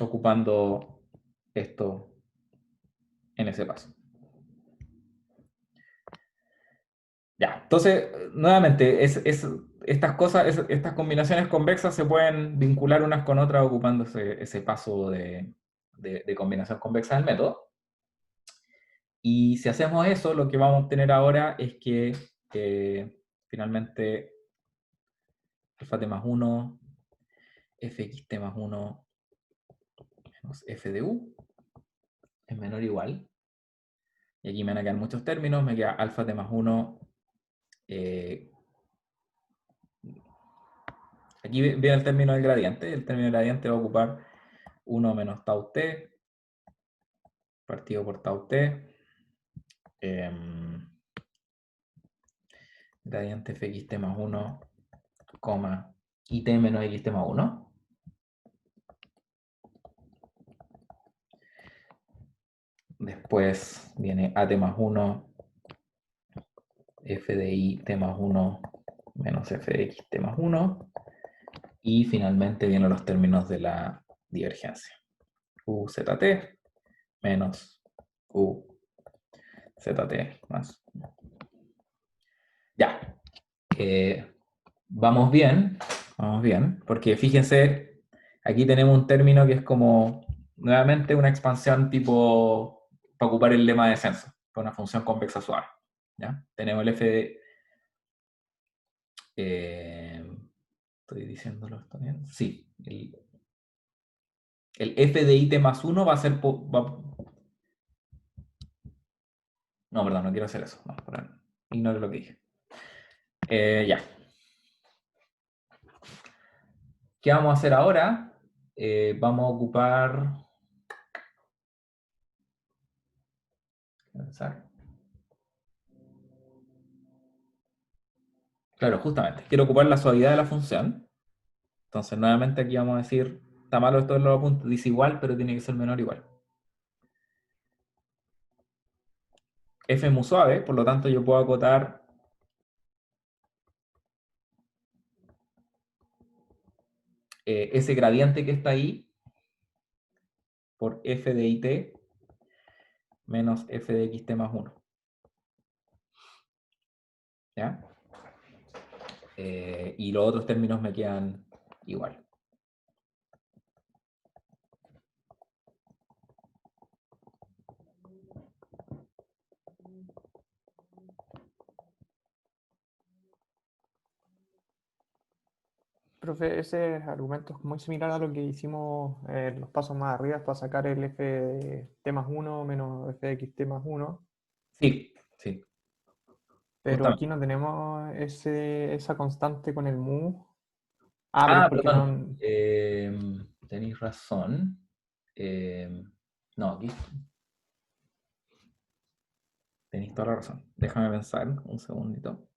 ocupando esto en ese paso. Ya, entonces, nuevamente, estas cosas, estas combinaciones convexas se pueden vincular unas con otras ocupando ese paso de combinación convexa del método. Y si hacemos eso, lo que vamos a obtener ahora es que finalmente alfa t más 1, fxt más 1 menos f de u es menor o igual. Y aquí me van a quedar muchos términos, me queda alfa t más 1. Aquí viene el término del gradiente. El término del gradiente va a ocupar 1 menos tau t partido por tau t. Gradiente fxt más 1, coma, it menos xt más 1. Después viene at más 1, f de i t más 1 menos f de xt más 1. Y finalmente vienen los términos de la divergencia. Uzt menos Uzt más. Ya. Vamos bien, porque fíjense, aquí tenemos un término que es como, nuevamente, una expansión tipo, para ocupar el lema de descenso, para una función convexa suave. ¿Ya? Tenemos el f de... ¿estoy diciéndolo esto bien? Sí. El f de it más 1 va a ser... No, perdón, no quiero hacer eso. No, ignore lo que dije. Ya. ¿Qué vamos a hacer ahora? Vamos a ocupar... Claro, justamente. Quiero ocupar la suavidad de la función. Entonces, nuevamente aquí vamos a decir, está malo esto en los apuntes, dice igual, pero tiene que ser menor o igual. F es muy suave, por lo tanto yo puedo acotar ese gradiente que está ahí por f de it menos f de xt más 1. ¿Ya? Y los otros términos me quedan igual. Profe, ese argumento es muy similar a lo que hicimos en los pasos más arriba para sacar el f de t más 1 menos f de xt más 1. Sí, sí. Pero Justamente. aquí no tenemos esa constante con el mu. Pero es porque perdón. no. Tenéis razón. No, aquí tenéis toda la razón. Déjame pensar un segundito.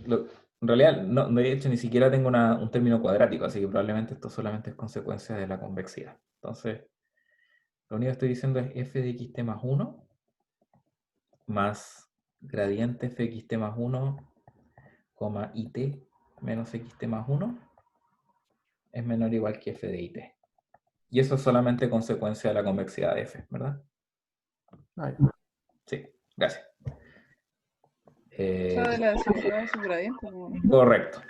En realidad, no, de hecho, ni siquiera tengo un término cuadrático, así que probablemente esto solamente es consecuencia de la convexidad. Entonces, lo único que estoy diciendo es f de xt más 1 más gradiente fxt más 1, it menos xt más 1 es menor o igual que f de it. Y eso es solamente consecuencia de la convexidad de f, ¿verdad? Ay, Sí, gracias. Eso de la desigualdad de su gradiente, ¿no? Correcto.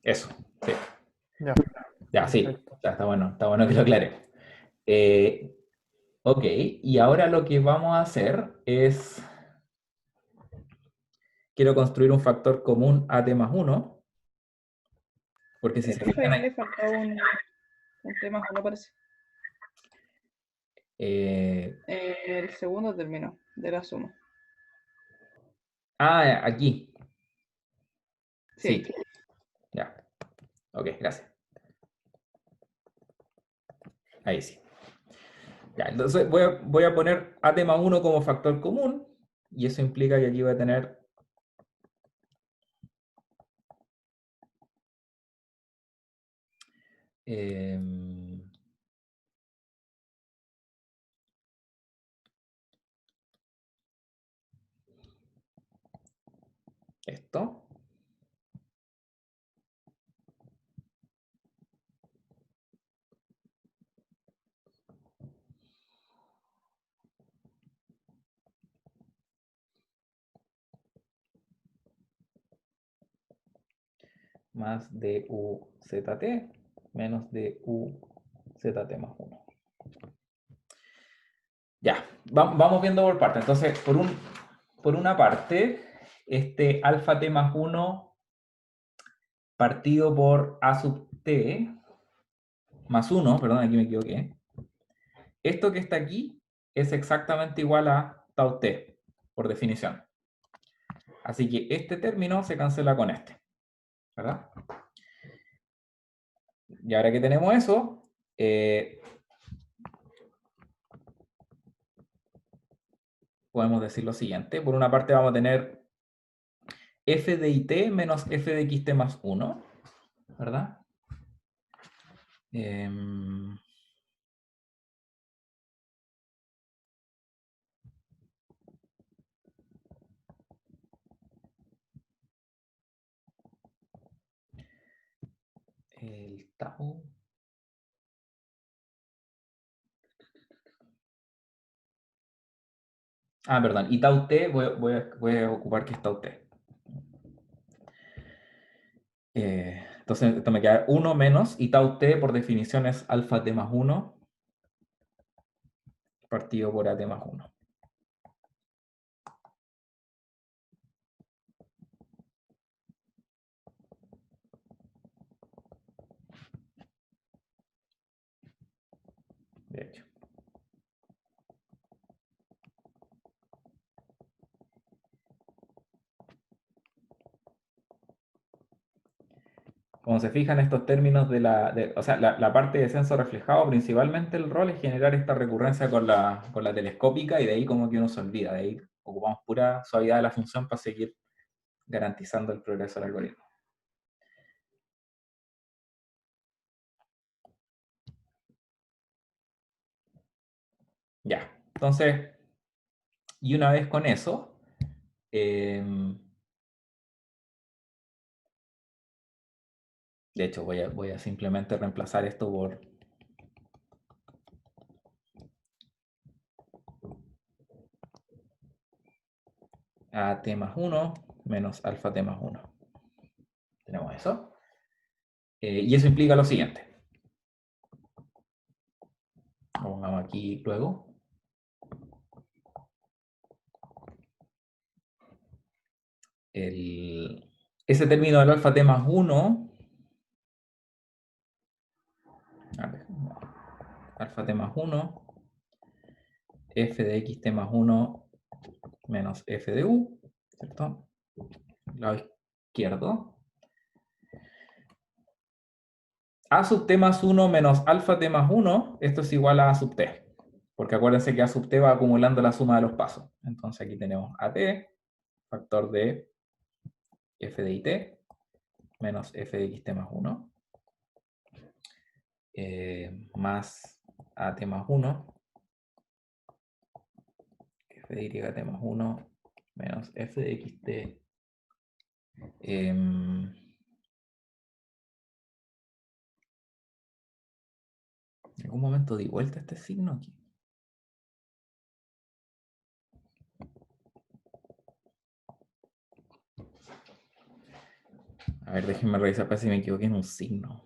Eso, sí. ya, Ya, sí. perfecto. Ya, está bueno que lo aclare. Ok, y ahora lo que vamos a hacer es, quiero construir un factor común at más 1, porque si se Profe, fijan ahí aquí, le faltaba un tema, ¿no parece? El segundo término de la suma. aquí, Sí. sí, ya, ok, gracias. Ahí sí. Ya, entonces voy a poner at más 1 como factor común, y eso implica que aquí voy a tener Esto. Más DUZT menos DUZT más 1. Ya, vamos viendo por parte. Entonces, por una parte, este alfa t más 1 partido por a sub t más 1, perdón, aquí me equivoqué. Esto que está aquí es exactamente igual a tau t, por definición. Así que este término se cancela con este, ¿verdad? Y ahora que tenemos eso, podemos decir lo siguiente. Por una parte vamos a tener f de it menos f de xt más 1, ¿verdad? El tau. Ah, perdón. Y tau t, voy a ocupar que es tau t. Entonces, esto me queda 1 menos, y tau t por definición es alfa t más 1 partido por at más 1. De hecho. Como se fijan, estos términos o sea, la parte de descenso reflejado, principalmente el rol es generar esta recurrencia con la telescópica, y de ahí como que uno se olvida, de ahí ocupamos pura suavidad de la función para seguir garantizando el progreso del algoritmo. Ya, entonces, y una vez con eso, de hecho voy a simplemente reemplazar esto por at más 1 menos alfa t más 1. Tenemos eso. Y eso implica lo siguiente. Lo pongamos aquí luego. Ese término del alfa t más 1, alfa t más 1, f de xt más 1 menos f de u, ¿cierto? Lado izquierdo. A sub t más 1 menos alfa t más 1, esto es igual a sub t. Porque acuérdense que a sub t va acumulando la suma de los pasos. Entonces aquí tenemos at, factor de f de it, menos f de xt más 1, más at más 1, f de yt más 1, menos f de xt. En algún momento di vuelta este signo aquí. A ver, déjenme revisar para si me equivoqué en un signo.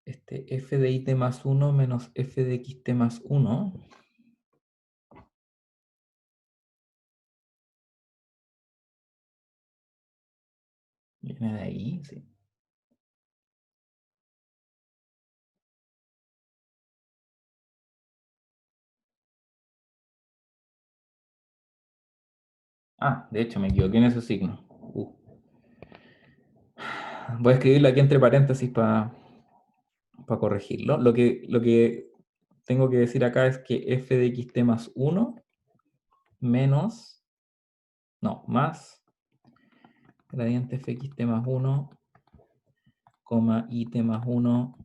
Este f de it más 1 menos f de xt más 1. Viene de ahí, sí. Ah, de hecho me equivoqué en ese signo. Voy a escribirlo aquí entre paréntesis para corregirlo. Lo que tengo que decir acá es que f de xt más 1 menos, no, más gradiente fxt más 1, coma it más 1,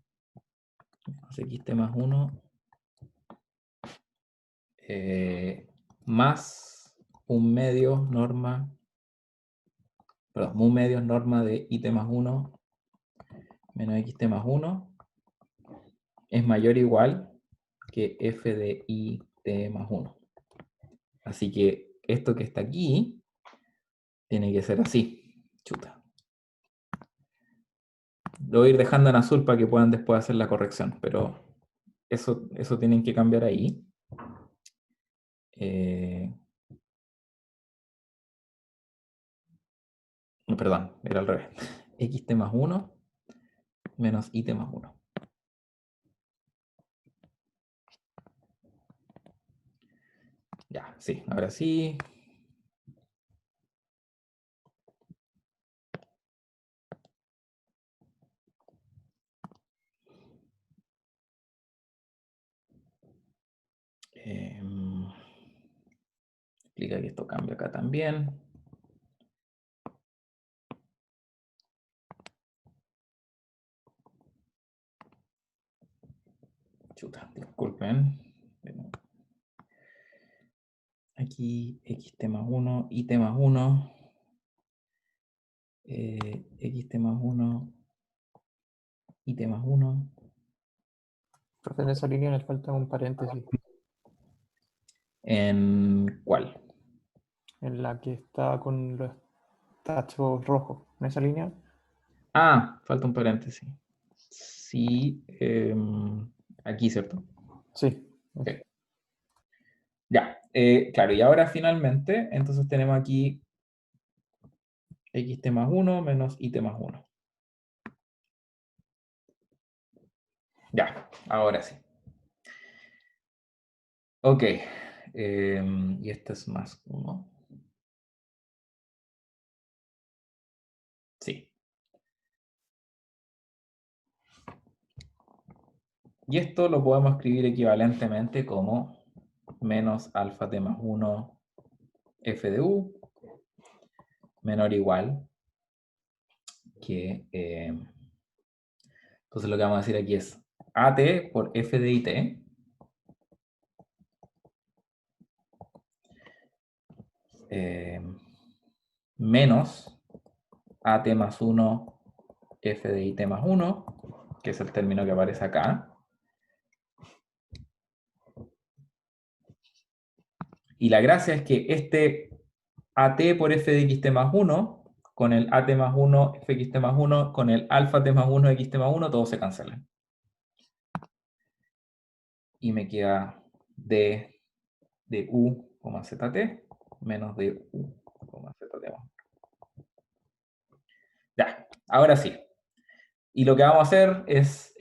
menos Xt más 1 más un medio norma, perdón, un medio es norma de it más 1 menos xt más 1 es mayor o igual que f de it más 1. Así que esto que está aquí tiene que ser así. Chuta. Lo voy a ir dejando en azul para que puedan después hacer la corrección, pero eso tienen que cambiar ahí. No, perdón, era al revés. Xt más 1 menos it más 1. Ya, sí, ahora sí. Explica que esto cambia acá también. Chuta, disculpen. Aquí xt más 1, it más 1. Xt más 1, it más 1. Profe, en esa línea les falta un paréntesis. ¿En cuál? En la que está con los tachos rojos. En esa línea. Ah, falta un paréntesis. Sí, aquí, ¿cierto? Sí. Ok. Ya, claro, y ahora finalmente, entonces tenemos aquí xt más 1 menos it más 1. Ya, ahora sí. Ok, y este es más 1. Sí. Y esto lo podemos escribir equivalentemente como menos alfa t más 1 f de u menor o igual que... entonces lo que vamos a decir aquí es at por f de it menos at más 1 f de it más 1, que es el término que aparece acá. Y la gracia es que este at por f de xt más 1, con el at más 1 fxt más 1, con el alfa t más 1 xt más 1, todos se cancelan. Y me queda d de u, zt, menos de u, zt más 1. Ya, ahora sí. Y lo que vamos a hacer es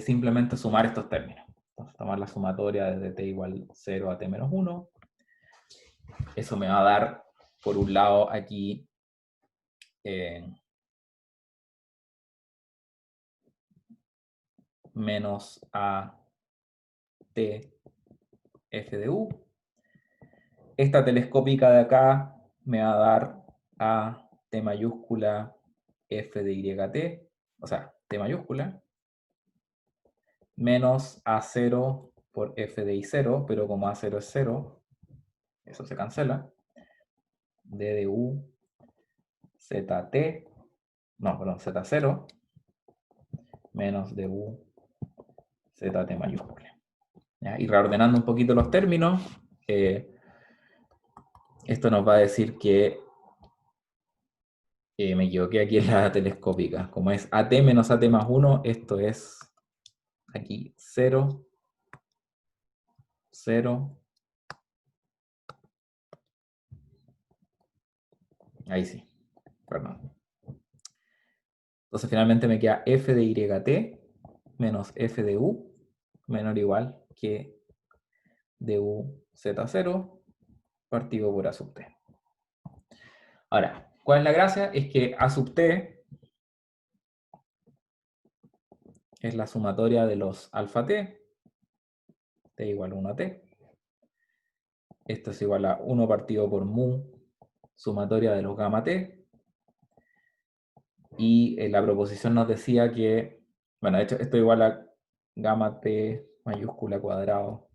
simplemente sumar estos términos. Entonces, tomar la sumatoria desde t igual 0 a t menos 1. Eso me va a dar, por un lado, aquí menos a t f de u. Esta telescópica de acá me va a dar a t mayúscula f de yt, o sea, t mayúscula, menos a0 por f de i0, pero como a0 es 0, eso se cancela. D de u zt, no, perdón, z0, menos de u zt mayúscula. ¿Ya? Y reordenando un poquito los términos, esto nos va a decir que me equivoqué aquí en la telescópica. Como es at menos at más 1, esto es aquí 0, 0. Ahí sí, perdón. Entonces finalmente me queda f de yt menos f de u menor o igual que du z0 partido por a sub t. Ahora, ¿cuál es la gracia? Es que a sub t es la sumatoria de los alfa t igual a 1 a t. Esto es igual a 1 partido por mu, sumatoria de los gamma t. Y la proposición nos decía que, bueno, de hecho, esto es igual a gamma t mayúscula cuadrado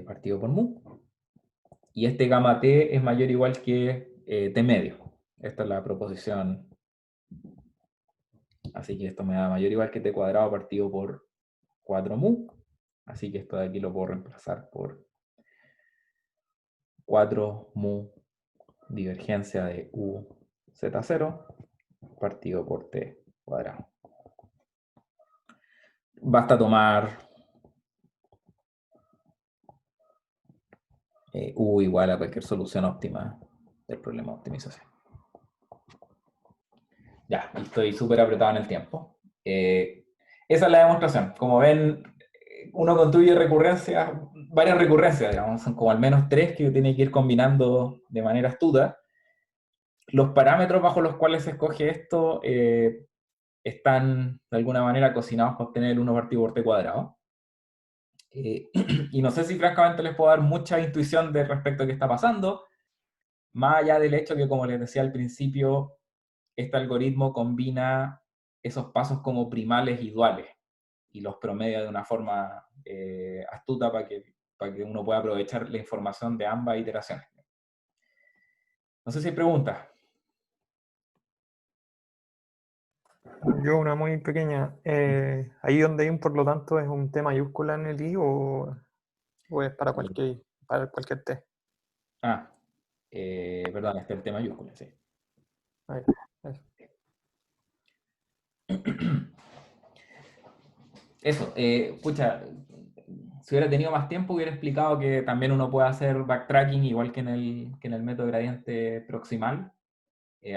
partido por mu. Y este gamma t es mayor o igual que t medio. Esta es la proposición. Así que esto me da mayor o igual que t cuadrado partido por 4 mu. Así que esto de aquí lo puedo reemplazar por 4 mu divergencia de u z0 partido por t cuadrado. Basta tomar u igual a cualquier solución óptima del problema de optimización. Ya, estoy súper apretado en el tiempo. Esa es la demostración. Como ven, uno construye recurrencias, varias recurrencias, digamos, son como al menos 3 que tiene que ir combinando de manera astuta. Los parámetros bajo los cuales se escoge esto están de alguna manera cocinados para obtener el 1 partido por t cuadrado. Y no sé si francamente les puedo dar mucha intuición de respecto a qué está pasando, más allá del hecho que, como les decía al principio, este algoritmo combina esos pasos como primales y duales y los promedia de una forma astuta para que uno pueda aprovechar la información de ambas iteraciones. No sé si hay preguntas. Yo una muy pequeña. Ahí donde hay un por lo tanto es un T mayúscula en el I o es para cualquier T. Perdón, este es el T mayúscula, sí. Ahí, eso. Eso, pucha, si hubiera tenido más tiempo hubiera explicado que también uno puede hacer backtracking igual que en el método gradiente proximal.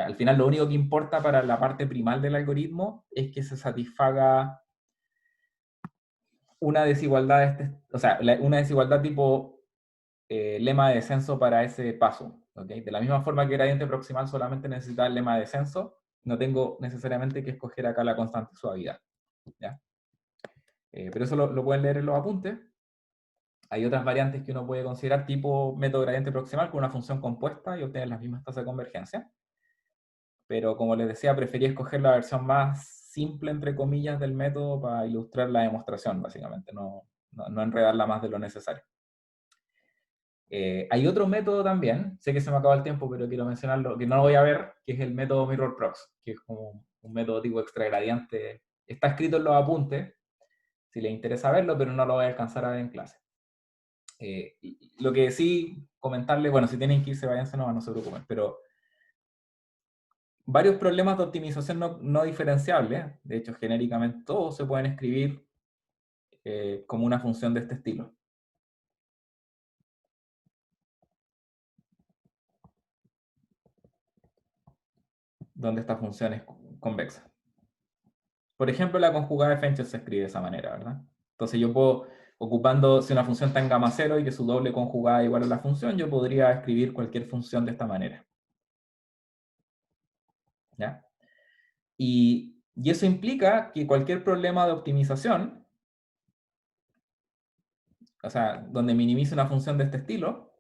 Al final lo único que importa para la parte primal del algoritmo es que se satisfaga una desigualdad, una desigualdad tipo lema de descenso para ese paso. ¿Okay? De la misma forma que gradiente proximal solamente necesita el lema de descenso, no tengo necesariamente que escoger acá la constante suavidad. ¿Ya? Pero eso lo pueden leer en los apuntes. Hay otras variantes que uno puede considerar, tipo método gradiente proximal con una función compuesta y obtener las mismas tasas de convergencia. Pero como les decía, preferí escoger la versión más simple, entre comillas, del método para ilustrar la demostración, básicamente, no enredarla más de lo necesario. Hay otro método también, sé que se me acaba el tiempo, pero quiero mencionarlo, que no lo voy a ver, que es el método MirrorProx, que es como un método tipo extragradiente. Está escrito en los apuntes, si les interesa verlo, pero no lo voy a alcanzar a ver en clase. Lo que sí comentarles, bueno, si tienen que irse, váyanse, no se preocupen, pero varios problemas de optimización no diferenciables, de hecho genéricamente todos se pueden escribir como una función de este estilo. Donde esta función es convexa. Por ejemplo, la conjugada de Fenchel se escribe de esa manera, ¿verdad? Entonces yo puedo, ocupando, si una función está en gamma 0 y que su doble conjugada es igual a la función, yo podría escribir cualquier función de esta manera. ¿Ya? Y eso implica que cualquier problema de optimización, o sea, donde minimice una función de este estilo,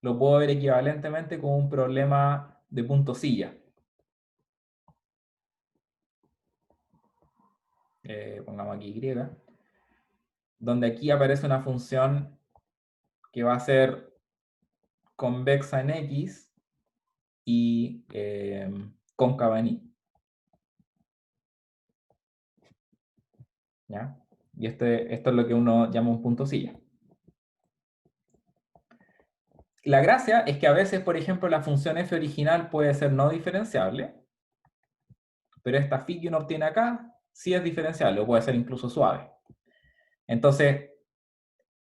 lo puedo ver equivalentemente con un problema de punto silla. Pongamos aquí Y, donde aquí aparece una función que va a ser convexa en X y cóncava en Y. ¿Ya? Y esto es lo que uno llama un punto silla. La gracia es que a veces, por ejemplo, la función f original puede ser no diferenciable, pero esta phi que uno obtiene acá sí es diferenciable, o puede ser incluso suave. Entonces,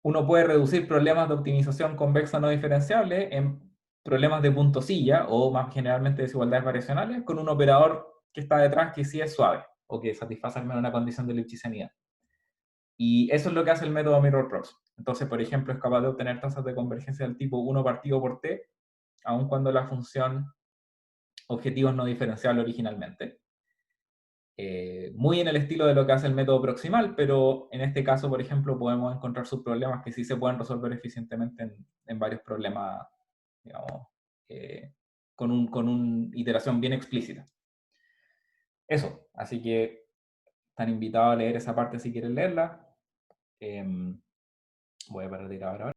uno puede reducir problemas de optimización convexa no diferenciable en problemas de punto silla, o más generalmente desigualdades variacionales, con un operador que está detrás que sí es suave, o que satisface al menos una condición de lipschitzianidad. Y eso es lo que hace el método MirrorProx. Entonces, por ejemplo, es capaz de obtener tasas de convergencia del tipo 1 partido por t, aun cuando la función objetivo es no diferenciable originalmente. Muy en el estilo de lo que hace el método proximal, pero en este caso, por ejemplo, podemos encontrar subproblemas que sí se pueden resolver eficientemente en varios problemas, digamos, con una iteración bien explícita. eso, así que están invitados a leer esa parte si quieren leerla. Voy a parar de grabar ahora.